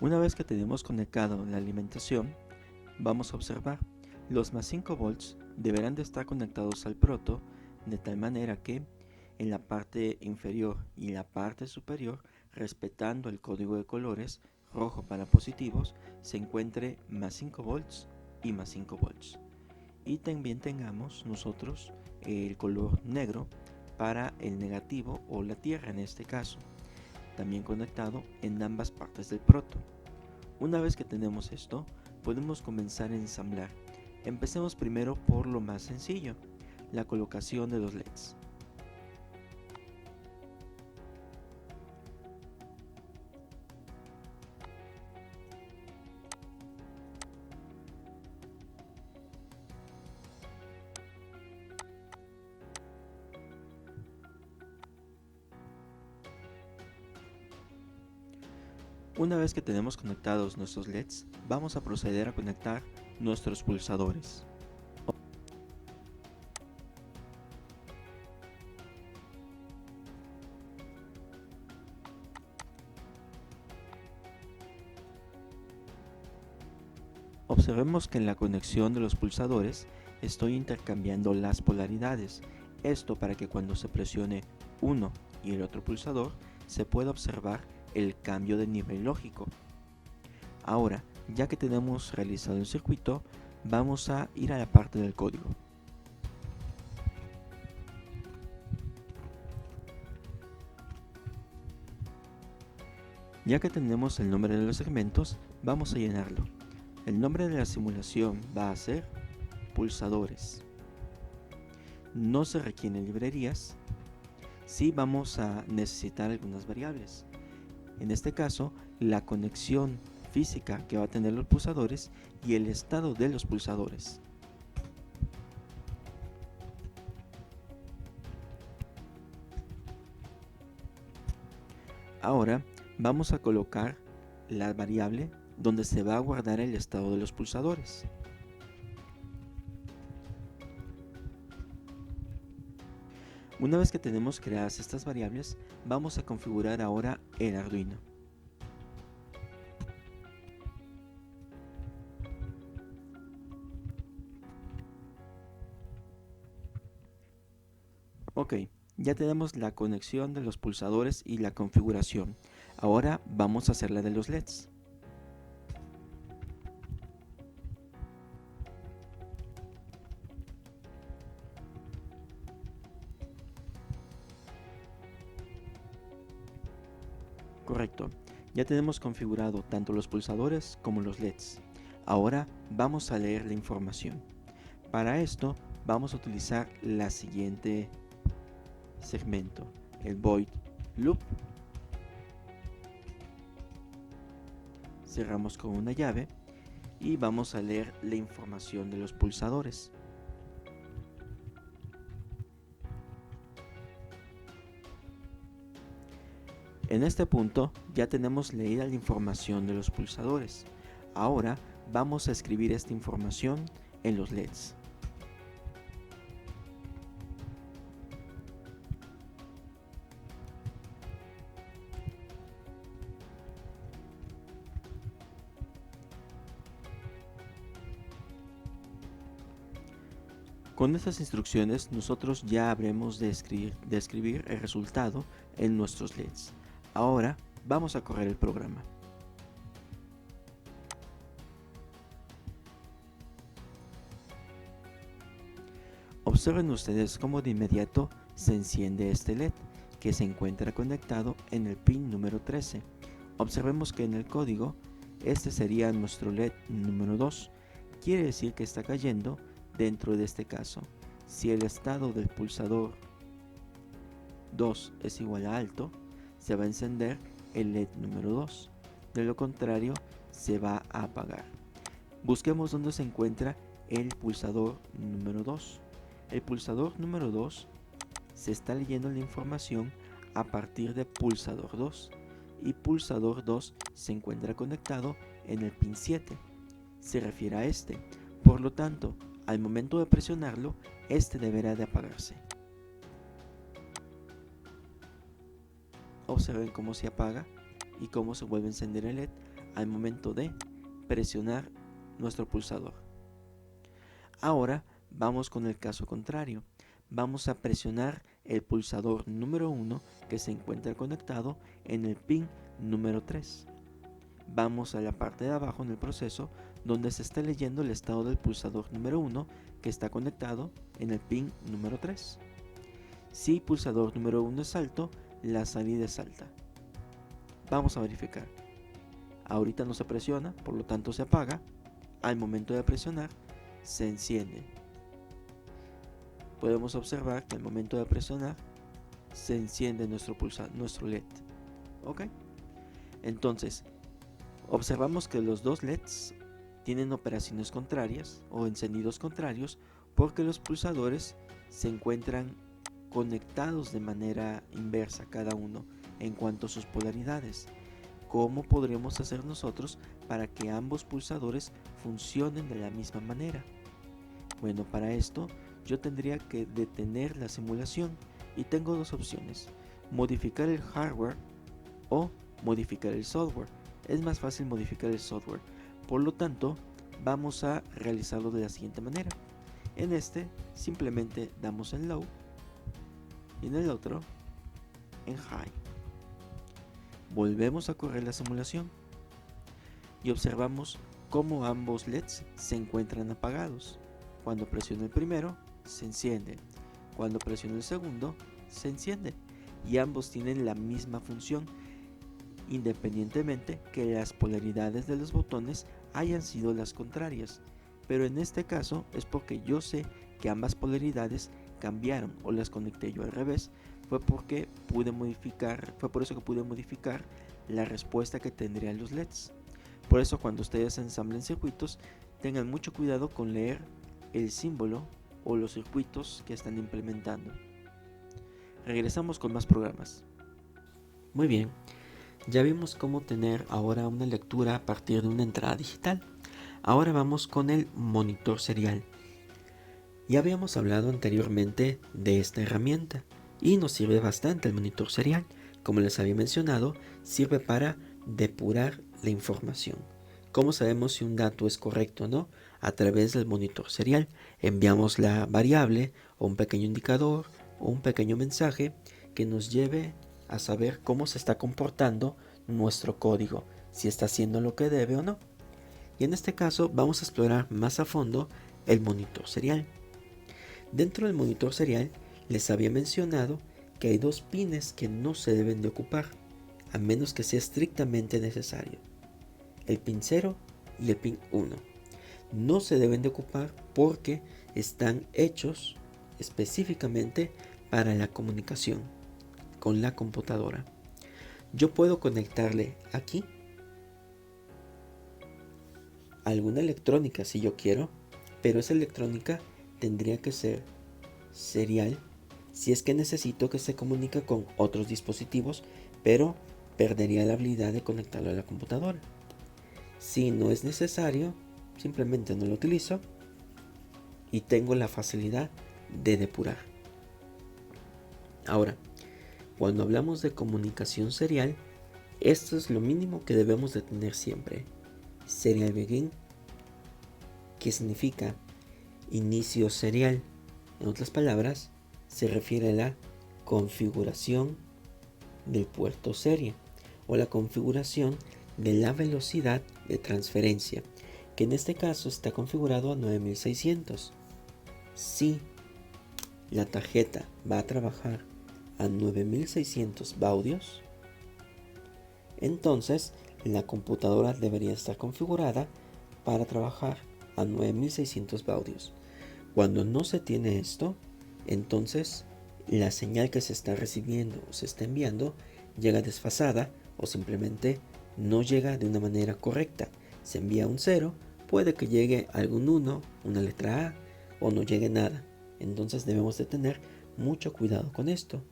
Una vez que tenemos conectado la alimentación, vamos a observar los más 5 volts deberán de estar conectados al proto de tal manera que en la parte inferior y la parte superior, respetando el código de colores rojo para positivos, se encuentre más 5 volts y más 5 volts. Y también tengamos nosotros el color negro para el negativo o la tierra en este caso, también conectado en ambas partes del proto. Una vez que tenemos esto, podemos comenzar a ensamblar. Empecemos primero por lo más sencillo, la colocación de los LEDs. Una vez que tenemos conectados nuestros LEDs, vamos a proceder a conectar nuestros pulsadores. Observemos que en la conexión de los pulsadores estoy intercambiando las polaridades. Esto para que cuando se presione uno y el otro pulsador se pueda observar el cambio de nivel lógico. Ahora, ya que tenemos realizado el circuito, vamos a ir a la parte del código. Ya que tenemos el nombre de los segmentos, vamos a llenarlo. El nombre de la simulación va a ser pulsadores. No se requieren librerías. Sí vamos a necesitar algunas variables. En este caso, la conexión física que va a tener los pulsadores y el estado de los pulsadores. Ahora vamos a colocar la variable donde se va a guardar el estado de los pulsadores. Una vez que tenemos creadas estas variables, vamos a configurar ahora el Arduino. Ok, ya tenemos la conexión de los pulsadores y la configuración. Ahora vamos a hacer la de los LEDs. Correcto, ya tenemos configurado tanto los pulsadores como los LEDs. Ahora vamos a leer la información. Para esto vamos a utilizar la siguiente segmento, el void loop. Cerramos con una llave y vamos a leer la información de los pulsadores. En este punto ya tenemos leída la información de los pulsadores. Ahora vamos a escribir esta información en los LEDs. Con estas instrucciones nosotros ya habremos de escribir el resultado en nuestros LEDs. Ahora vamos a correr el programa. Observen ustedes cómo de inmediato se enciende este LED que se encuentra conectado en el pin número 13. Observemos que en el código este sería nuestro LED número 2. Quiere decir que está cayendo dentro de este caso. Si el estado del pulsador 2 es igual a alto, se va a encender el LED número 2. De lo contrario, se va a apagar. Busquemos dónde se encuentra el pulsador número 2. El pulsador número 2 se está leyendo la información a partir de pulsador 2 y pulsador 2 se encuentra conectado en el pin 7. Se refiere a este. Por lo tanto, al momento de presionarlo, este deberá de apagarse. Observen cómo se apaga y cómo se vuelve a encender el LED al momento de presionar nuestro pulsador. Ahora vamos con el caso contrario. Vamos a presionar el pulsador número 1 que se encuentra conectado en el pin número 3. Vamos a la parte de abajo en el proceso donde se está leyendo el estado del pulsador número 1 que está conectado en el pin número 3. Si pulsador número 1 es alto, la salida es alta. Vamos a verificar. Ahorita no se presiona, por lo tanto se apaga. Al momento de presionar, se enciende. Podemos observar que al momento de presionar, se enciende nuestro LED. ¿Ok? Entonces, observamos que los dos LEDs tienen operaciones contrarias o encendidos contrarios porque los pulsadores se encuentran conectados de manera inversa cada uno en cuanto a sus polaridades. ¿Cómo podremos hacer nosotros para que ambos pulsadores funcionen de la misma manera? Bueno, para esto yo tendría que detener la simulación y tengo dos opciones: modificar el hardware o modificar el software. Es más fácil modificar el software, por lo tanto vamos a realizarlo de la siguiente manera. En este simplemente damos en low y en el otro en high. Volvemos a correr la simulación y observamos cómo ambos LEDs se encuentran apagados. Cuando presiono el primero, se enciende. Cuando presiono el segundo, se enciende. Y ambos tienen la misma función, independientemente que las polaridades de los botones hayan sido las contrarias. Pero en este caso es porque yo sé que ambas polaridades cambiaron o las conecté yo al revés. Fue por eso que pude modificar la respuesta que tendrían los LEDs. Por eso cuando ustedes ensamblen circuitos, tengan mucho cuidado con leer el símbolo o los circuitos que están implementando. Regresamos con más programas. Muy bien, ya vimos cómo tener ahora una lectura a partir de una entrada digital. Ahora vamos con el monitor serial. Ya habíamos hablado anteriormente de esta herramienta y nos sirve bastante el monitor serial. Como les había mencionado, sirve para depurar la información. ¿Cómo sabemos si un dato es correcto o no? A través del monitor serial enviamos la variable o un pequeño indicador o un pequeño mensaje que nos lleve a saber cómo se está comportando nuestro código, si está haciendo lo que debe o no. Y en este caso vamos a explorar más a fondo el monitor serial. Dentro del monitor serial les había mencionado que hay dos pines que no se deben de ocupar, a menos que sea estrictamente necesario: el pin 0 y el pin 1. No se deben de ocupar porque están hechos específicamente para la comunicación con la computadora. Yo puedo conectarle aquí alguna electrónica si yo quiero, pero esa electrónica tendría que ser serial si es que necesito que se comunique con otros dispositivos, pero perdería la habilidad de conectarlo a la computadora. Si no es necesario, simplemente no lo utilizo y tengo la facilidad de depurar. Ahora, cuando hablamos de comunicación serial, esto es lo mínimo que debemos de tener siempre. Serial begin, que significa inicio serial, En otras palabras, se refiere a la configuración del puerto serie o la configuración de la velocidad de transferencia, que en este caso está configurado a 9600. Si la tarjeta va a trabajar a 9600 baudios, entonces la computadora debería estar configurada para trabajar a 9600 baudios. Cuando no se tiene esto, entonces la señal que se está recibiendo o se está enviando llega desfasada o simplemente no llega de una manera correcta. Se envía un 0, puede que llegue algún 1, una letra A, o no llegue nada. Entonces debemos de tener mucho cuidado con esto.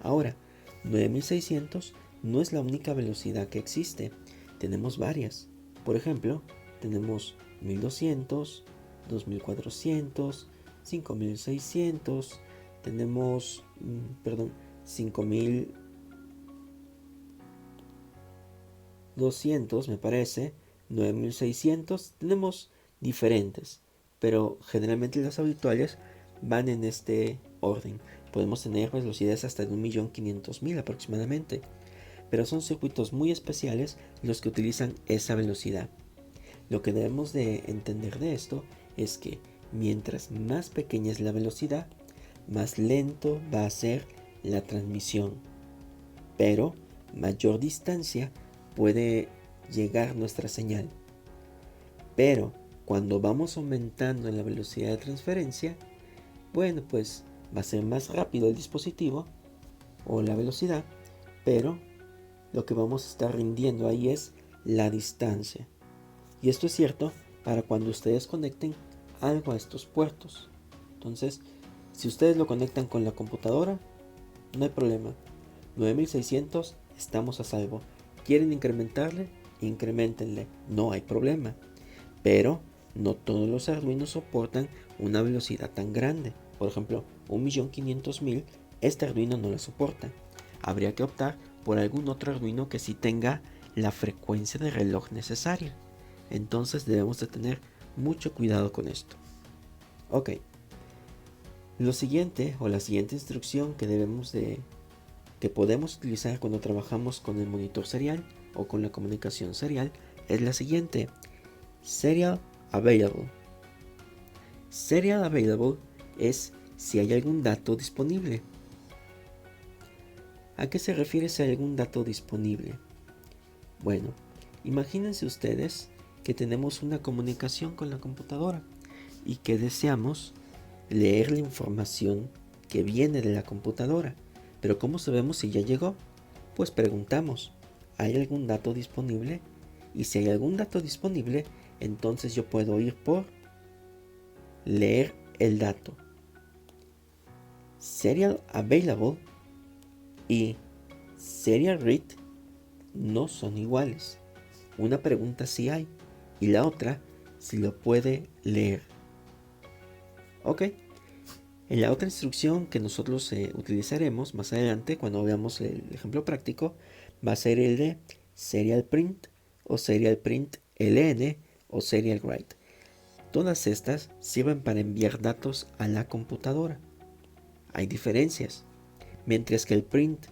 Ahora, 9600 no es la única velocidad que existe. Tenemos varias. Por ejemplo, tenemos 1200, 2400, 5600, tenemos, 5200 me parece, 9600, tenemos diferentes, pero generalmente las habituales van en este orden. Podemos tener velocidades hasta de 1.500.000 aproximadamente, pero son circuitos muy especiales los que utilizan esa velocidad. Lo que debemos de entender de esto es que mientras más pequeña es la velocidad, más lento va a ser la transmisión, pero mayor distancia puede llegar nuestra señal. Pero cuando vamos aumentando en la velocidad de transferencia, bueno, pues va a ser más rápido el dispositivo o la velocidad, pero lo que vamos a estar rindiendo ahí es la distancia. Y esto es cierto para cuando ustedes conecten algo a estos puertos. Entonces, si ustedes lo conectan con la computadora, no hay problema. 9600, estamos a salvo. ¿Quieren incrementarle? Incrementenle, no hay problema. Pero no todos los Arduino soportan una velocidad tan grande. Por ejemplo, 1.500.000, este Arduino no la soporta. Habría que optar por algún otro Arduino que sí tenga la frecuencia de reloj necesaria. Entonces debemos de tener mucho cuidado con esto. Ok. Lo siguiente o la siguiente instrucción que podemos utilizar cuando trabajamos con el monitor serial o con la comunicación serial es la siguiente: Serial Available. Serial Available es si hay algún dato disponible. ¿A qué se refiere si hay algún dato disponible? Bueno, imagínense ustedes que tenemos una comunicación con la computadora y que deseamos leer la información que viene de la computadora. Pero ¿cómo sabemos si ya llegó? Pues preguntamos, ¿hay algún dato disponible? Y si hay algún dato disponible, entonces yo puedo ir por leer el dato. Serial Available y Serial Read no son iguales. Una pregunta si hay y la otra si lo puede leer. Ok. En la otra instrucción que nosotros utilizaremos más adelante cuando veamos el ejemplo práctico va a ser el de Serial Print o Serial Print LN o Serial Write. Todas estas sirven para enviar datos a la computadora. Hay diferencias. Mientras que el print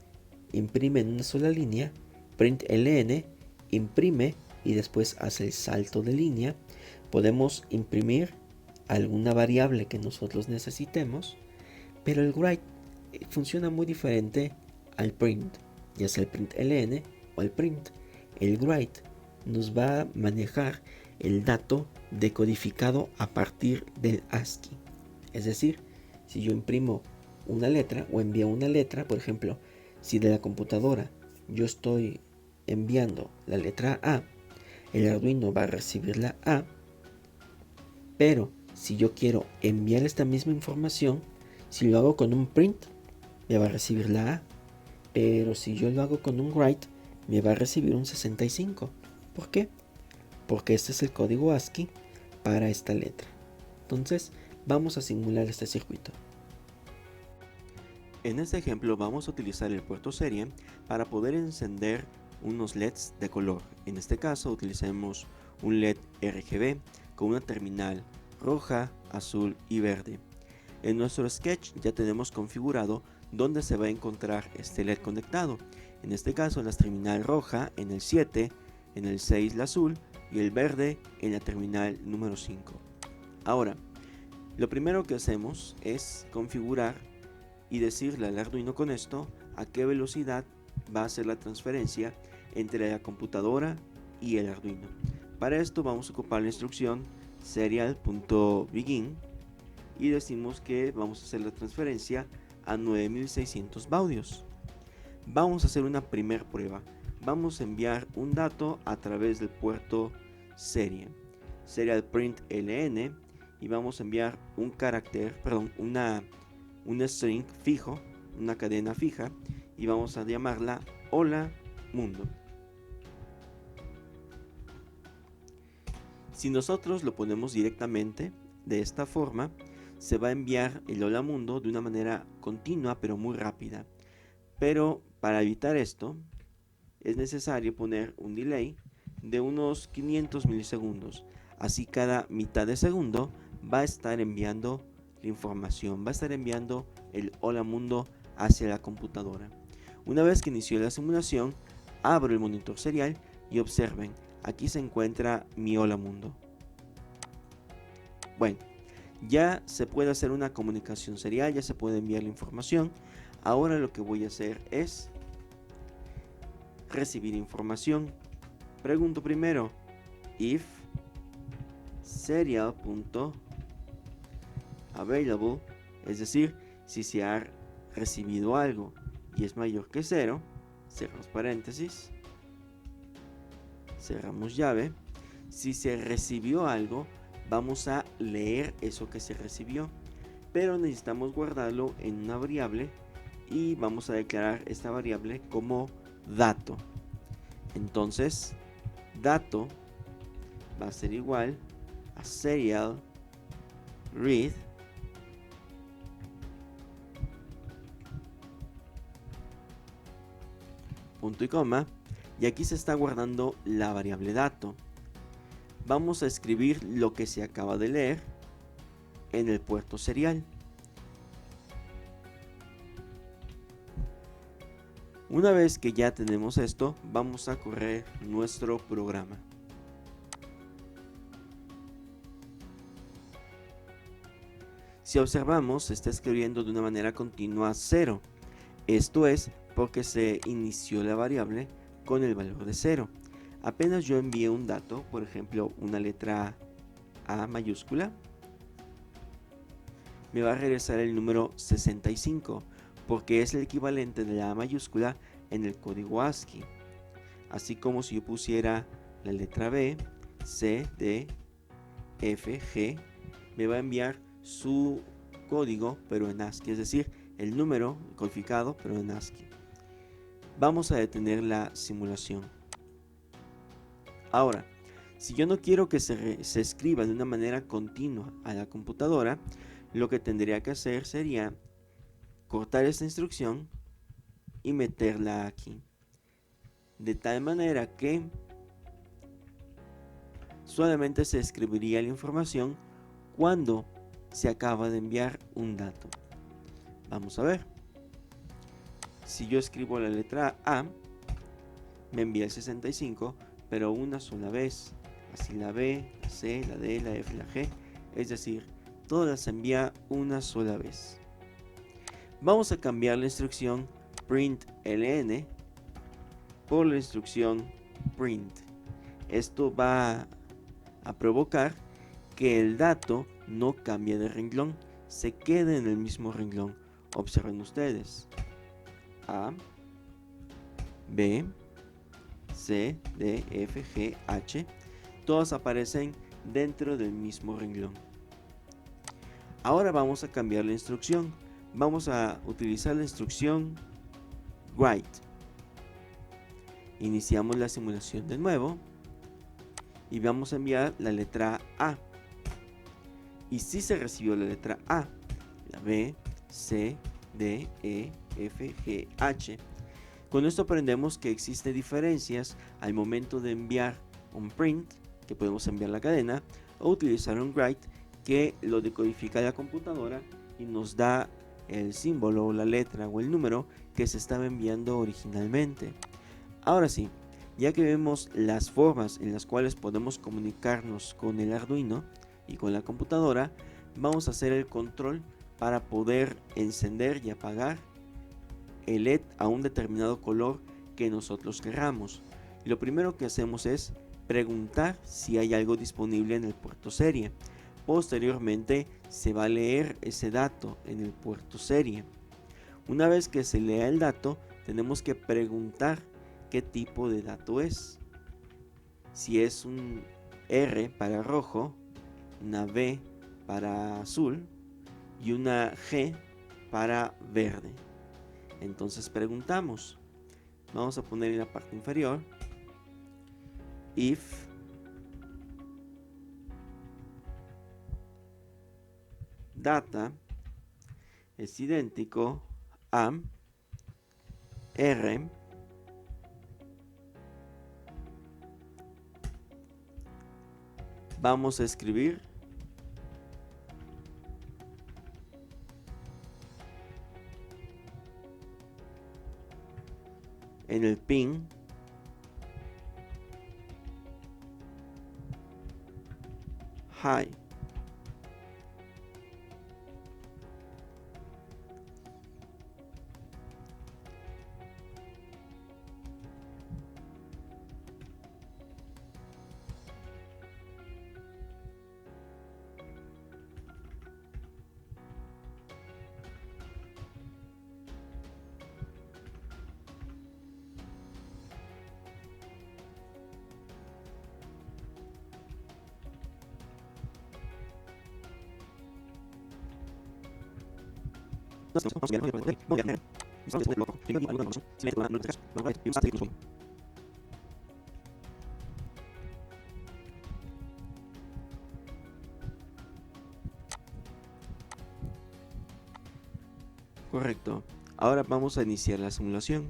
imprime en una sola línea, print LN imprime y después hace el salto de línea. Podemos imprimir alguna variable que nosotros necesitemos, pero el write funciona muy diferente al print, ya sea el print LN o el print. El write nos va a manejar el dato decodificado a partir del ASCII. Es decir, si yo imprimo una letra o envío una letra, por ejemplo, si de la computadora yo estoy enviando la letra A, el Arduino va a recibir la A, pero si yo quiero enviar esta misma información, si lo hago con un print, me va a recibir la A, pero si yo lo hago con un write, me va a recibir un 65. ¿Por qué? Porque este es el código ASCII para esta letra. Entonces, vamos a simular este circuito. En este ejemplo vamos a utilizar el puerto serie para poder encender unos LEDs de color. En este caso utilizaremos un LED RGB con una terminal roja, azul y verde. En nuestro sketch ya tenemos configurado dónde se va a encontrar este LED conectado. En este caso, la terminal roja en el 7, en el 6 la azul y el verde en la terminal número 5. Ahora, lo primero que hacemos es configurar y decirle al Arduino con esto a qué velocidad va a hacer la transferencia entre la computadora y el Arduino. Para esto vamos a ocupar la instrucción serial.begin y decimos que vamos a hacer la transferencia a 9600 baudios. Vamos a hacer una primera prueba. Vamos a enviar un dato a través del puerto serial print ln, y vamos a enviar un string fijo, una cadena fija, y vamos a llamarla hola mundo. Si nosotros lo ponemos directamente de esta forma, se va a enviar el hola mundo de una manera continua pero muy rápida. Pero para evitar esto es necesario poner un delay de unos 500 milisegundos. Así cada mitad de segundo va a estar enviando la información, va a estar enviando el hola mundo hacia la computadora. Una vez que inició la simulación, abro el monitor serial y observen, aquí se encuentra mi hola mundo. Bueno, ya se puede hacer una comunicación serial, ya se puede enviar la información. Ahora lo que voy a hacer es recibir información. Pregunto primero, if serial.available, es decir, si se ha recibido algo y es mayor que 0, cerramos paréntesis, cerramos llave. Si se recibió algo, vamos a leer eso que se recibió, pero necesitamos guardarlo en una variable y vamos a declarar esta variable como dato. Entonces, dato va a ser igual a serial read punto y coma, y aquí se está guardando la variable dato. Vamos a escribir lo que se acaba de leer en el puerto serial. Una vez que ya tenemos esto, vamos a correr nuestro programa. Si observamos, se está escribiendo de una manera continua 0. Esto es porque se inició la variable con el valor de 0. Apenas yo envíe un dato, por ejemplo una letra A mayúscula, me va a regresar el número 65, porque es el equivalente de la A mayúscula en el código ASCII. Así como si yo pusiera la letra B, C, D, F, G, me va a enviar su código pero en ASCII, es decir, el número codificado pero en ASCII. Vamos a detener la simulación. Ahora, si yo no quiero que se escriba de una manera continua a la computadora, lo que tendría que hacer sería cortar esta instrucción y meterla aquí, de tal manera que solamente se escribiría la información cuando se acaba de enviar un dato. Vamos a ver. Si yo escribo la letra A, me envía el 65, pero una sola vez. Así la B, la C, la D, la F, la G, es decir, todas las envía una sola vez. Vamos a cambiar la instrucción print ln por la instrucción print. Esto va a provocar que el dato no cambie de renglón, se quede en el mismo renglón. Observen ustedes. A, B, C, D, F, G, H, todas aparecen dentro del mismo renglón. Ahora vamos a cambiar la instrucción. Vamos a utilizar la instrucción write. Iniciamos la simulación de nuevo y vamos a enviar la letra A. Y si se recibió la letra A, la B, C, D, E, F, G, H. Con esto aprendemos que existen diferencias al momento de enviar un print, que podemos enviar la cadena, o utilizar un write, que lo decodifica la computadora y nos da el símbolo, la letra o el número que se estaba enviando originalmente. Ahora sí, ya que vemos las formas en las cuales podemos comunicarnos con el Arduino y con la computadora, vamos a hacer el control para poder encender y apagar el LED a un determinado color que nosotros queramos. Lo primero que hacemos es preguntar si hay algo disponible en el puerto serie. Posteriormente se va a leer ese dato en el puerto serie. Una vez que se lea el dato, tenemos que preguntar qué tipo de dato es. Si es un R para rojo, una B para azul y una G para verde. Entonces preguntamos, vamos a poner en la parte inferior, if data es idéntico a R vamos a escribir en el pin high. Correcto. Ahora vamos a iniciar la simulación.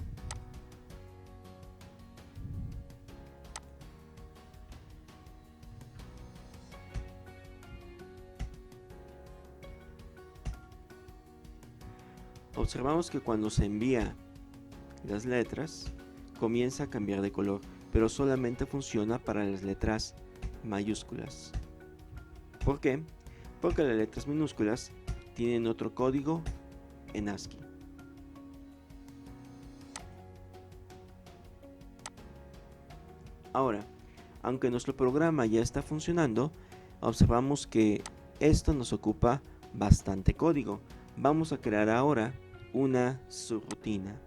Observamos que cuando se envía las letras, comienza a cambiar de color, pero solamente funciona para las letras mayúsculas. ¿Por qué? Porque las letras minúsculas tienen otro código en ASCII. Ahora, aunque nuestro programa ya está funcionando, observamos que esto nos ocupa bastante código. Vamos a crear ahora una subrutina.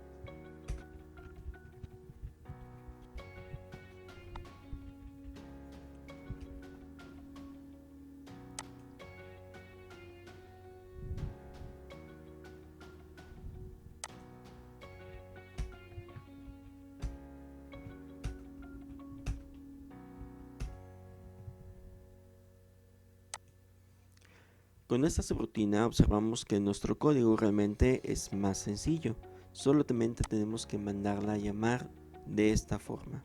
Con esta subrutina observamos que nuestro código realmente es más sencillo. Solamente tenemos que mandarla a llamar de esta forma.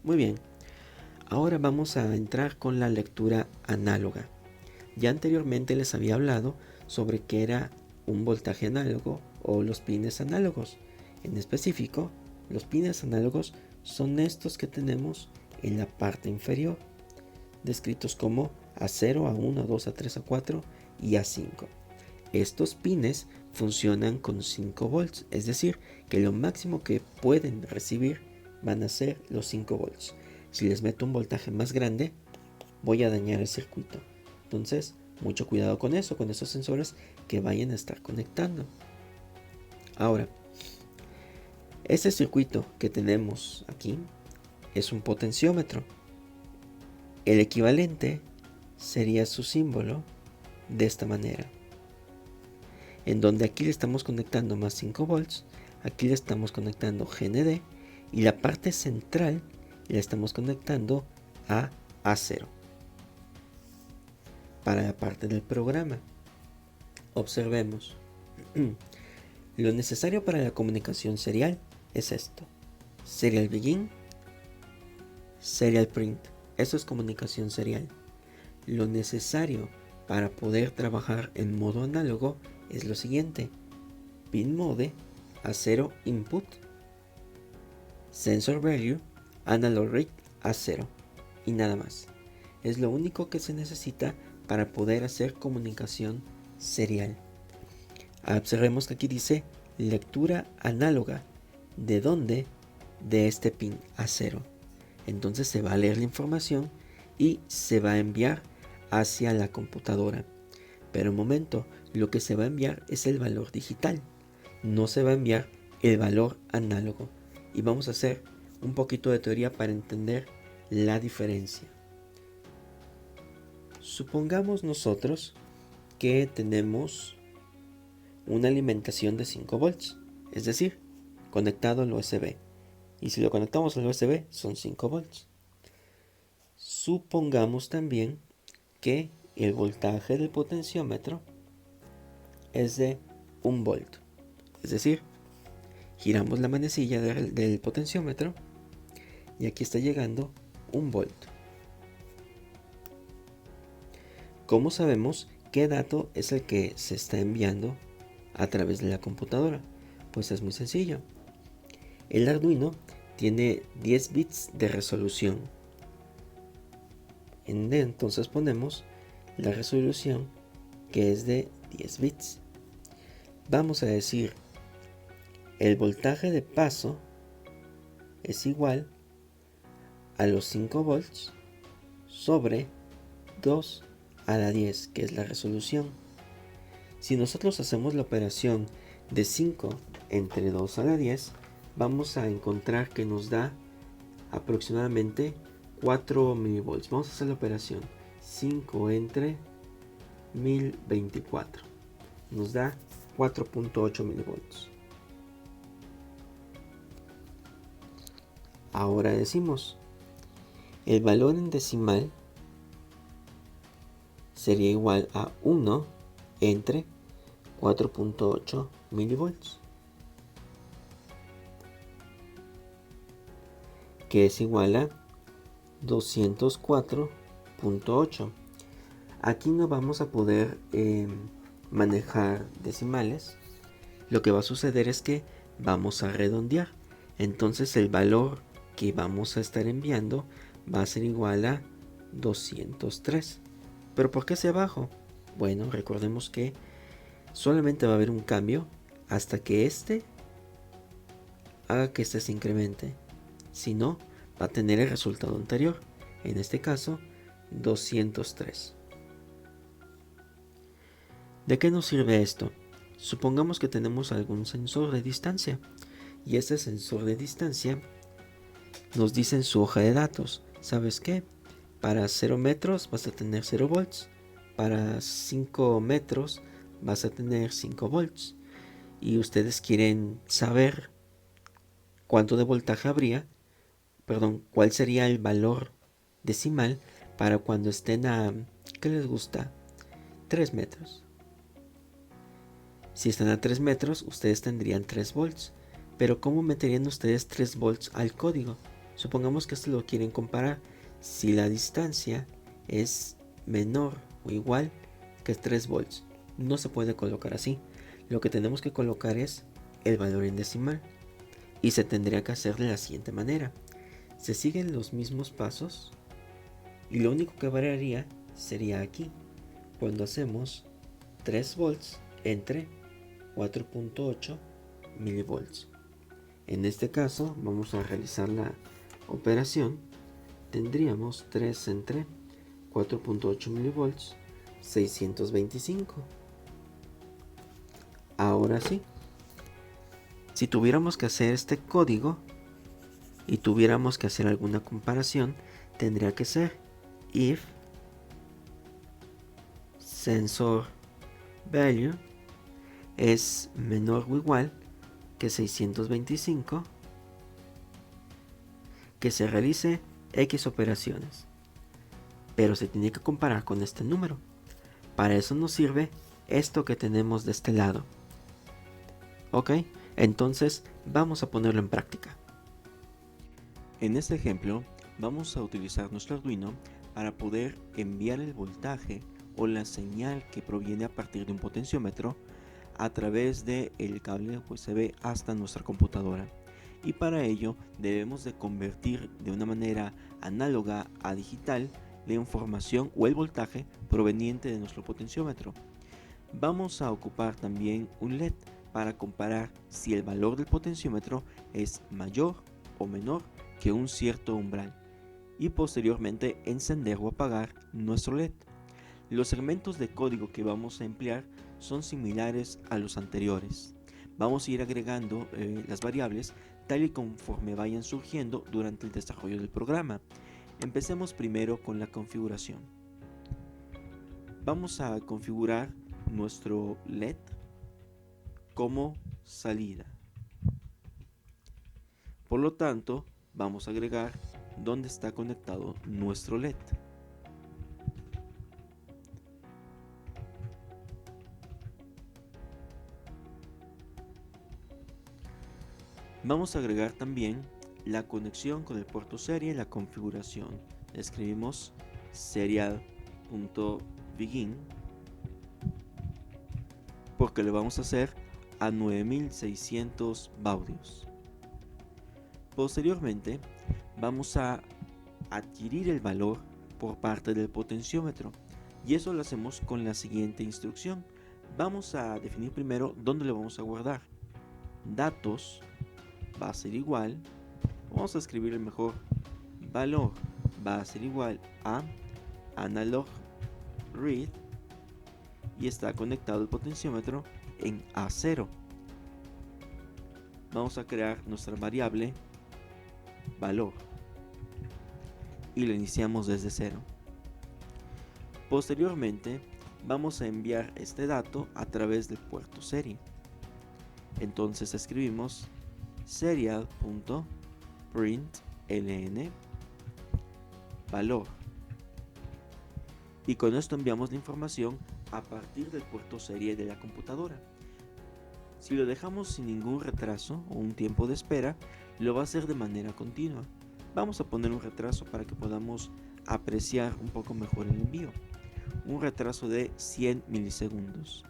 Muy bien, ahora vamos a entrar con la lectura análoga. Ya anteriormente les había hablado sobre qué era un voltaje análogo o los pines análogos. En específico, los pines análogos son estos que tenemos en la parte inferior, descritos como A0, A1, A2, A3, A4 y A5. Estos pines funcionan con 5 volts, es decir, que lo máximo que pueden recibir van a ser los 5 volts. Si les meto un voltaje más grande, voy a dañar el circuito. Entonces, mucho cuidado con eso, con esos sensores que vayan a estar conectando. Ahora, ese circuito que tenemos aquí es un potenciómetro. El equivalente sería su símbolo de esta manera, en donde aquí le estamos conectando más 5 volts, aquí le estamos conectando GND y la parte central le estamos conectando a A0. Para la parte del programa, observemos. Lo necesario para la comunicación serial es esto: serial begin, serial print. Eso es comunicación serial. Lo necesario para poder trabajar en modo análogo es lo siguiente: pin mode a 0 input, sensor value analog rate a 0 y nada más. Es lo único que se necesita para poder hacer comunicación serial. Observemos que aquí dice lectura análoga. ¿De dónde? De este pin a 0. Entonces se va a leer la información y se va a enviar hacia la computadora. Pero un momento, lo que se va a enviar es el valor digital, no se va a enviar el valor análogo. Y vamos a hacer un poquito de teoría para entender la diferencia. Supongamos nosotros que tenemos una alimentación de 5 volts, es decir, conectado al USB. Y si lo conectamos al USB son 5 volts. Supongamos también que el voltaje del potenciómetro es de 1 volt. Es decir, giramos la manecilla del potenciómetro y aquí está llegando 1 volt. ¿Cómo sabemos qué dato es el que se está enviando a través de la computadora? Pues es muy sencillo. El Arduino tiene 10 bits de resolución. Entonces ponemos la resolución que es de 10 bits. Vamos a decir, el voltaje de paso es igual a los 5 volts sobre 2 a la 10, que es la resolución. Si nosotros hacemos la operación de 5 entre 2 a la 10, vamos a encontrar que nos da aproximadamente 4 milivolts. Vamos a hacer la operación 5 entre 1024. Nos da 4.8 milivolts. Ahora decimos, el valor en decimal sería igual a 1 entre 4.8 milivolts, que es igual a 204.8. Aquí no vamos a poder manejar decimales. Lo que va a suceder es que vamos a redondear. Entonces el valor que vamos a estar enviando va a ser igual a 203. ¿Pero por qué hacia abajo? Bueno, recordemos que solamente va a haber un cambio hasta que este haga que este se incremente. Si no, va a tener el resultado anterior. En este caso, 203. ¿De qué nos sirve esto? Supongamos que tenemos algún sensor de distancia. Y este sensor de distancia nos dice en su hoja de datos, ¿sabes qué? Para 0 metros vas a tener 0 volts. Para 5 metros vas a tener 5 volts. Y ustedes quieren saber cuánto de voltaje habría, cuál sería el valor decimal para cuando estén a, ¿qué les gusta? 3 metros. Si están a 3 metros, ustedes tendrían 3 volts. Pero ¿cómo meterían ustedes 3 volts al código? Supongamos que esto lo quieren comparar. Si la distancia es menor o igual que 3 volts, no se puede colocar así. Lo que tenemos que colocar es el valor en decimal. Y se tendría que hacer de la siguiente manera. Se siguen los mismos pasos y lo único que variaría sería aquí, cuando hacemos 3 volts entre 4.8 milivolts. En este caso vamos a realizar la operación. Tendríamos 3 entre 4.8 milivolts, 625. Ahora sí, si tuviéramos que hacer este código y tuviéramos que hacer alguna comparación, tendría que ser if sensor value es menor o igual que 625, que se realice X operaciones, pero se tiene que comparar con este número. Para eso nos sirve esto que tenemos de este lado. Ok, entonces vamos a ponerlo en práctica. En este ejemplo vamos a utilizar nuestro Arduino para poder enviar el voltaje o la señal que proviene a partir de un potenciómetro a través del cable USB hasta nuestra computadora. Y para ello debemos de convertir de una manera análoga a digital la información o el voltaje proveniente de nuestro potenciómetro. Vamos a ocupar también un LED para comparar si el valor del potenciómetro es mayor o menor que un cierto umbral y posteriormente encender o apagar nuestro LED. Los segmentos de código que vamos a emplear son similares a los anteriores. Vamos a ir agregando las variables tal y conforme vayan surgiendo durante el desarrollo del programa. Empecemos primero con la configuración. Vamos a configurar nuestro LED como salida. Por lo tanto, vamos a agregar dónde está conectado nuestro LED. Vamos a agregar también la conexión con el puerto serie y la configuración. Escribimos serial.begin porque le vamos a hacer a 9600 baudios. Posteriormente vamos a adquirir el valor por parte del potenciómetro y eso lo hacemos con la siguiente instrucción. Vamos a definir primero dónde lo vamos a guardar. Datos va a ser igual, vamos a escribir el mejor valor va a ser igual a analog read y está conectado el potenciómetro en A0. Vamos a crear nuestra variable valor y lo iniciamos desde 0. Posteriormente vamos a enviar este dato a través del puerto serie. Entonces escribimos serial.println valor y con esto enviamos la información a partir del puerto serie de la computadora. Si lo dejamos sin ningún retraso o un tiempo de espera, lo va a hacer de manera continua. Vamos a poner un retraso para que podamos apreciar un poco mejor el envío. Un retraso de 100 milisegundos.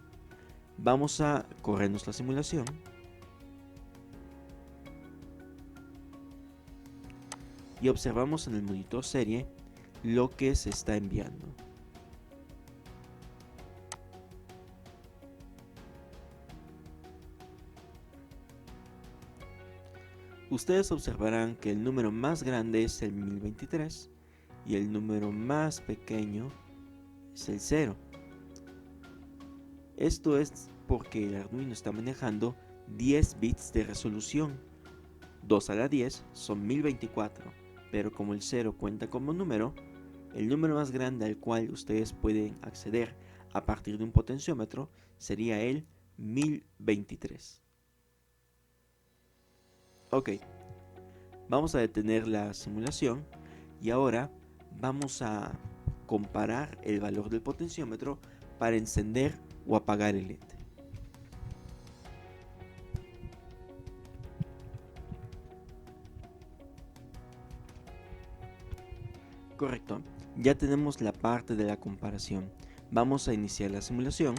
Vamos a corrernos la simulación. Y observamos en el monitor serie lo que se está enviando. Ustedes observarán que el número más grande es el 1023 y el número más pequeño es el 0. Esto es porque el Arduino está manejando 10 bits de resolución. 2 a la 10 son 1024, pero como el 0 cuenta como número, el número más grande al cual ustedes pueden acceder a partir de un potenciómetro sería el 1023. Ok, vamos a detener la simulación y ahora vamos a comparar el valor del potenciómetro para encender o apagar el LED. Correcto, ya tenemos la parte de la comparación. Vamos a iniciar la simulación.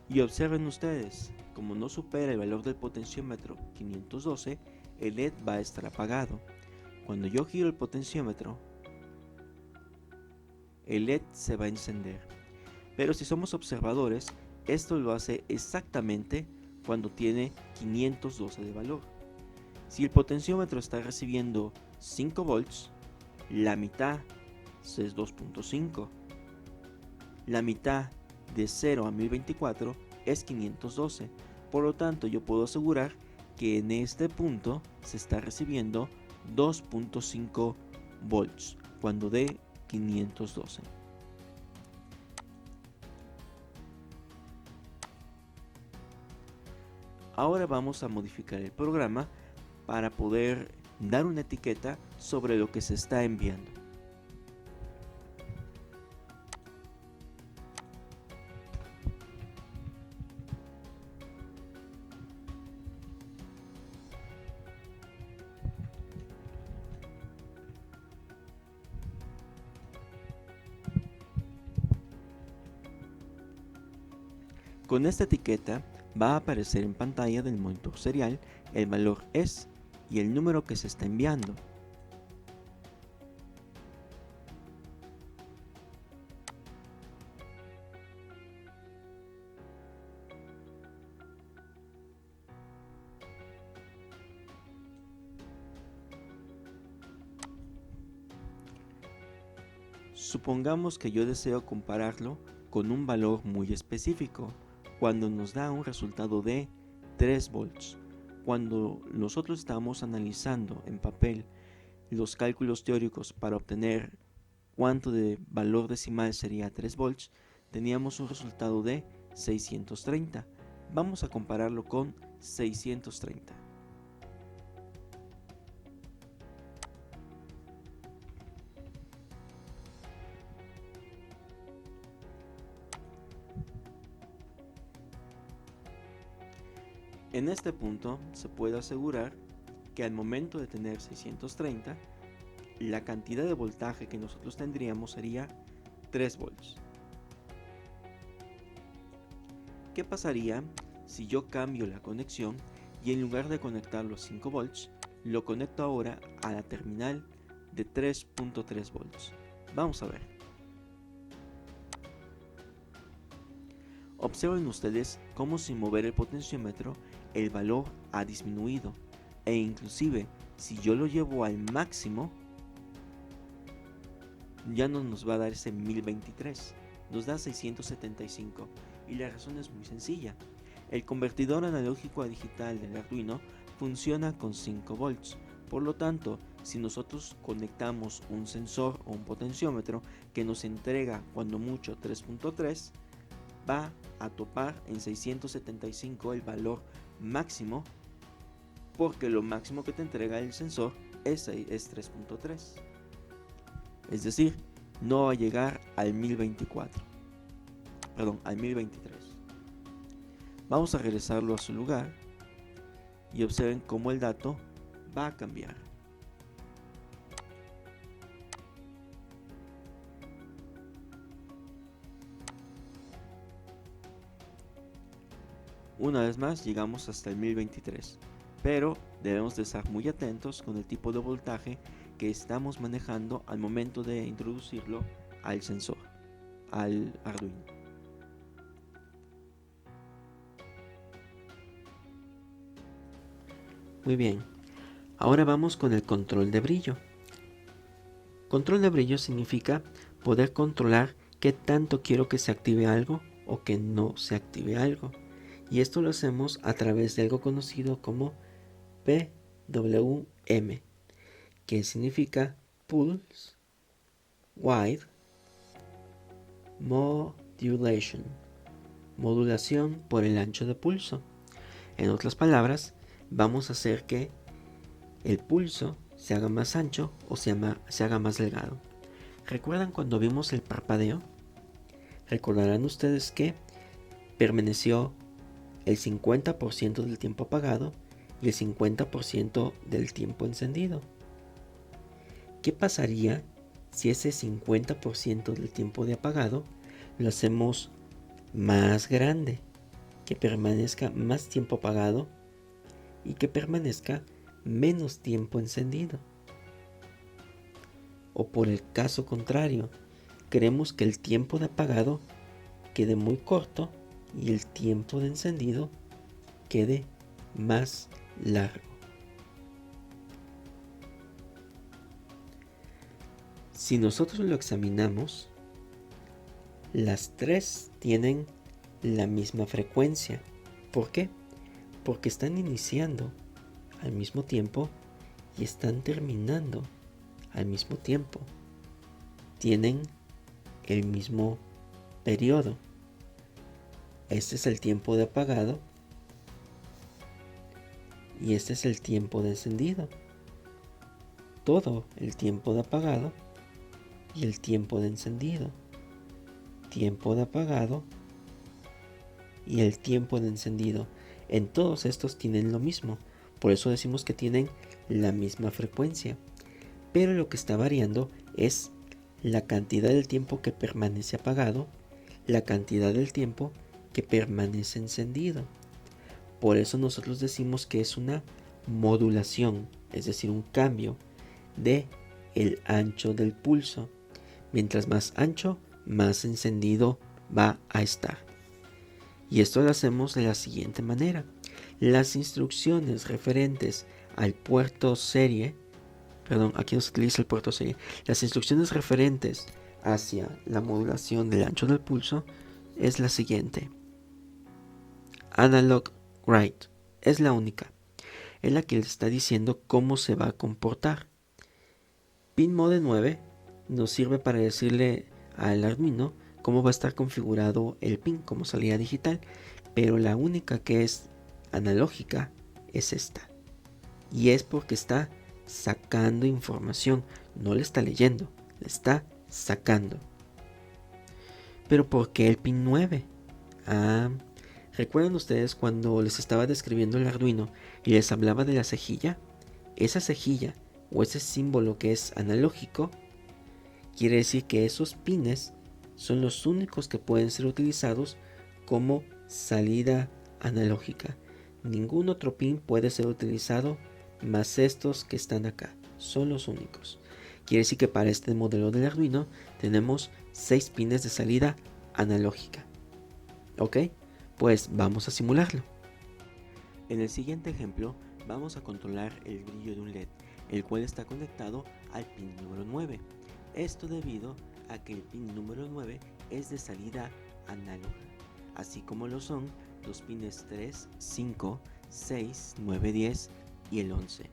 Y observen ustedes, como no supera el valor del potenciómetro 512, el LED va a estar apagado. Cuando yo giro el potenciómetro, el LED se va a encender. Pero si somos observadores, esto lo hace exactamente cuando tiene 512 de valor. Si el potenciómetro está recibiendo 5 volts, la mitad es 2.5. La mitad de 0 a 1024 es 512. Por lo tanto, yo puedo asegurar que en este punto se está recibiendo 2.5 volts cuando dé 512. Ahora vamos a modificar el programa para poder dar una etiqueta sobre lo que se está enviando. Con esta etiqueta va a aparecer en pantalla del monitor serial el valor ES y el número que se está enviando. Supongamos que yo deseo compararlo con un valor muy específico, cuando nos da un resultado de 3 volts. Cuando nosotros estamos analizando en papel los cálculos teóricos para obtener cuánto de valor decimal sería 3 volts, teníamos un resultado de 630. Vamos a compararlo con 630. En este punto se puede asegurar que al momento de tener 630, la cantidad de voltaje que nosotros tendríamos sería 3 volts. ¿Qué pasaría si yo cambio la conexión y en lugar de conectarlo a 5 volts, lo conecto ahora a la terminal de 3.3 volts? Vamos a ver. Observen ustedes cómo sin mover el potenciómetro el valor ha disminuido, e inclusive si yo lo llevo al máximo ya no nos va a dar ese 1023, nos da 675, y la razón es muy sencilla. El convertidor analógico a digital del Arduino funciona con 5 volts, por lo tanto si nosotros conectamos un sensor o un potenciómetro que nos entrega cuando mucho 3.3, va a topar en 675 el valor máximo, porque lo máximo que te entrega el sensor es 3.3. Es decir, no va a llegar al 1024. Perdón, al 1023. Vamos a regresarlo a su lugar y observen cómo el dato va a cambiar. Una vez más llegamos hasta el 1023, pero debemos de estar muy atentos con el tipo de voltaje que estamos manejando al momento de introducirlo al sensor, al Arduino. Muy bien, ahora vamos con el control de brillo. Control de brillo significa poder controlar qué tanto quiero que se active algo o que no se active algo. Y esto lo hacemos a través de algo conocido como PWM, que significa Pulse Width Modulation, modulación por el ancho de pulso. En otras palabras, vamos a hacer que el pulso se haga más ancho o se haga más delgado. ¿Recuerdan cuando vimos el parpadeo? Recordarán ustedes que permaneció el 50% del tiempo apagado y el 50% del tiempo encendido. ¿Qué pasaría si ese 50% del tiempo de apagado lo hacemos más grande, que permanezca más tiempo apagado y que permanezca menos tiempo encendido? O por el caso contrario, queremos que el tiempo de apagado quede muy corto y el tiempo de encendido quede más largo. Si nosotros lo examinamos, las tres tienen la misma frecuencia. ¿Por qué? Porque están iniciando al mismo tiempo y están terminando al mismo tiempo. Tienen el mismo periodo. Este es el tiempo de apagado y este es el tiempo de encendido. Todo el tiempo de apagado y el tiempo de encendido. Tiempo de apagado y el tiempo de encendido. En todos estos tienen lo mismo. Por eso decimos que tienen la misma frecuencia. Pero lo que está variando es la cantidad del tiempo que permanece apagado, la cantidad del tiempo que permanece encendido. Por eso nosotros decimos que es una modulación, es decir, un cambio de el ancho del pulso. Mientras más ancho, más encendido va a estar. Y esto lo hacemos de la siguiente manera. Las instrucciones referentes al puerto serie, aquí no se utiliza el puerto serie. Las instrucciones referentes hacia la modulación del ancho del pulso es la siguiente. Analog write es la única. Es la que le está diciendo cómo se va a comportar. Pin mode 9 nos sirve para decirle al Arduino cómo va a estar configurado el pin como salida digital, pero la única que es analógica es esta. Y es porque está sacando información, no le está leyendo, le está sacando. Pero ¿por qué el pin 9? ¿Recuerdan ustedes cuando les estaba describiendo el Arduino y les hablaba de la cejilla? Esa cejilla o ese símbolo que es analógico quiere decir que esos pines son los únicos que pueden ser utilizados como salida analógica. Ningún otro pin puede ser utilizado más estos que están acá. Son los únicos. Quiere decir que para este modelo del Arduino tenemos 6 pines de salida analógica. ¿Ok? Pues vamos a simularlo. En el siguiente ejemplo vamos a controlar el brillo de un LED, el cual está conectado al pin número 9. Esto debido a que el pin número 9 es de salida análoga, así como lo son los pines 3, 5, 6, 9, 10 y el 11.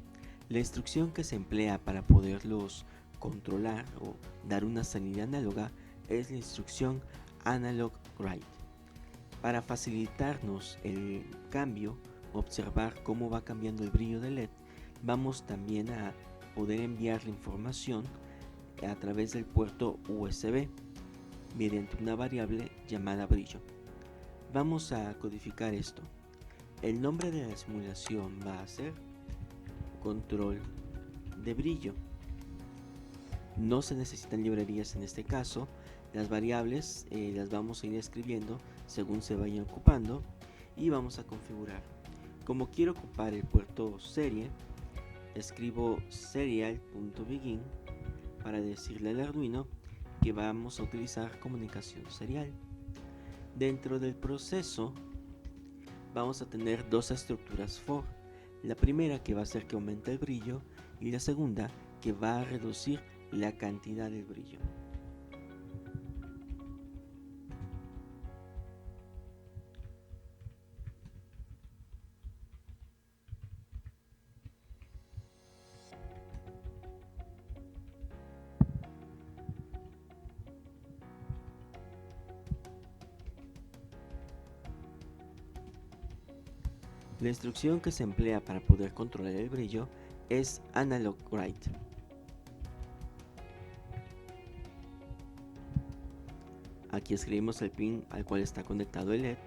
La instrucción que se emplea para poderlos controlar o dar una salida análoga es la instrucción analog write. Para facilitarnos el cambio, observar cómo va cambiando el brillo del LED, vamos también a poder enviar la información a través del puerto USB mediante una variable llamada brillo. Vamos a codificar esto. El nombre de la simulación va a ser control de brillo. No se necesitan librerías en este caso. Las variables las vamos a ir escribiendo según se vayan ocupando y vamos a configurar. Como quiero ocupar el puerto serie, escribo serial.begin para decirle al Arduino que vamos a utilizar comunicación serial. Dentro del proceso vamos a tener dos estructuras for. La primera que va a hacer que aumente el brillo y la segunda que va a reducir la cantidad del brillo. La instrucción que se emplea para poder controlar el brillo es analog write. Aquí escribimos el pin al cual está conectado el LED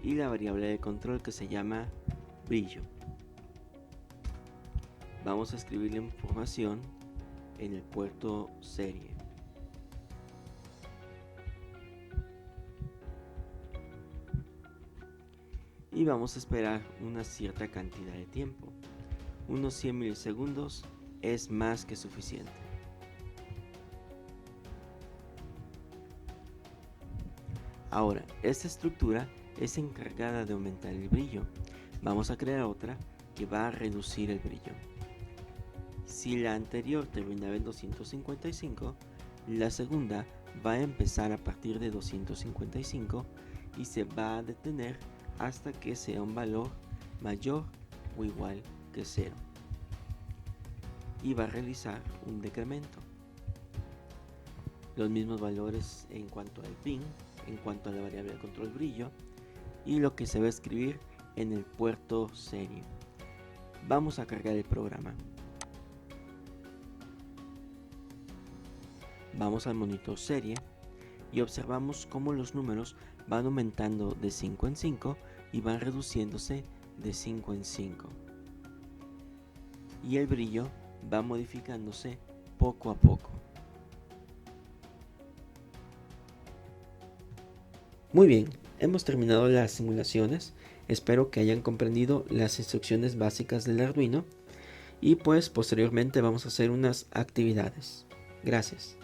y la variable de control que se llama brillo. Vamos a escribir la información en el puerto serie. Y vamos a esperar una cierta cantidad de tiempo. Unos 100 milisegundos es más que suficiente. Ahora, esta estructura es encargada de aumentar el brillo. Vamos a crear otra que va a reducir el brillo. Si la anterior terminaba en 255, la segunda va a empezar a partir de 255 y se va a detener hasta que sea un valor mayor o igual que 0. Y va a realizar un decremento. Los mismos valores en cuanto al pin, en cuanto a la variable de control brillo y lo que se va a escribir en el puerto serie. Vamos a cargar el programa. Vamos al monitor serie y observamos cómo los números van aumentando de 5 en 5 y van reduciéndose de 5 en 5. Y el brillo va modificándose poco a poco. Muy bien, Hemos terminado las simulaciones, espero que hayan comprendido las instrucciones básicas del Arduino y pues posteriormente vamos a hacer unas actividades. Gracias.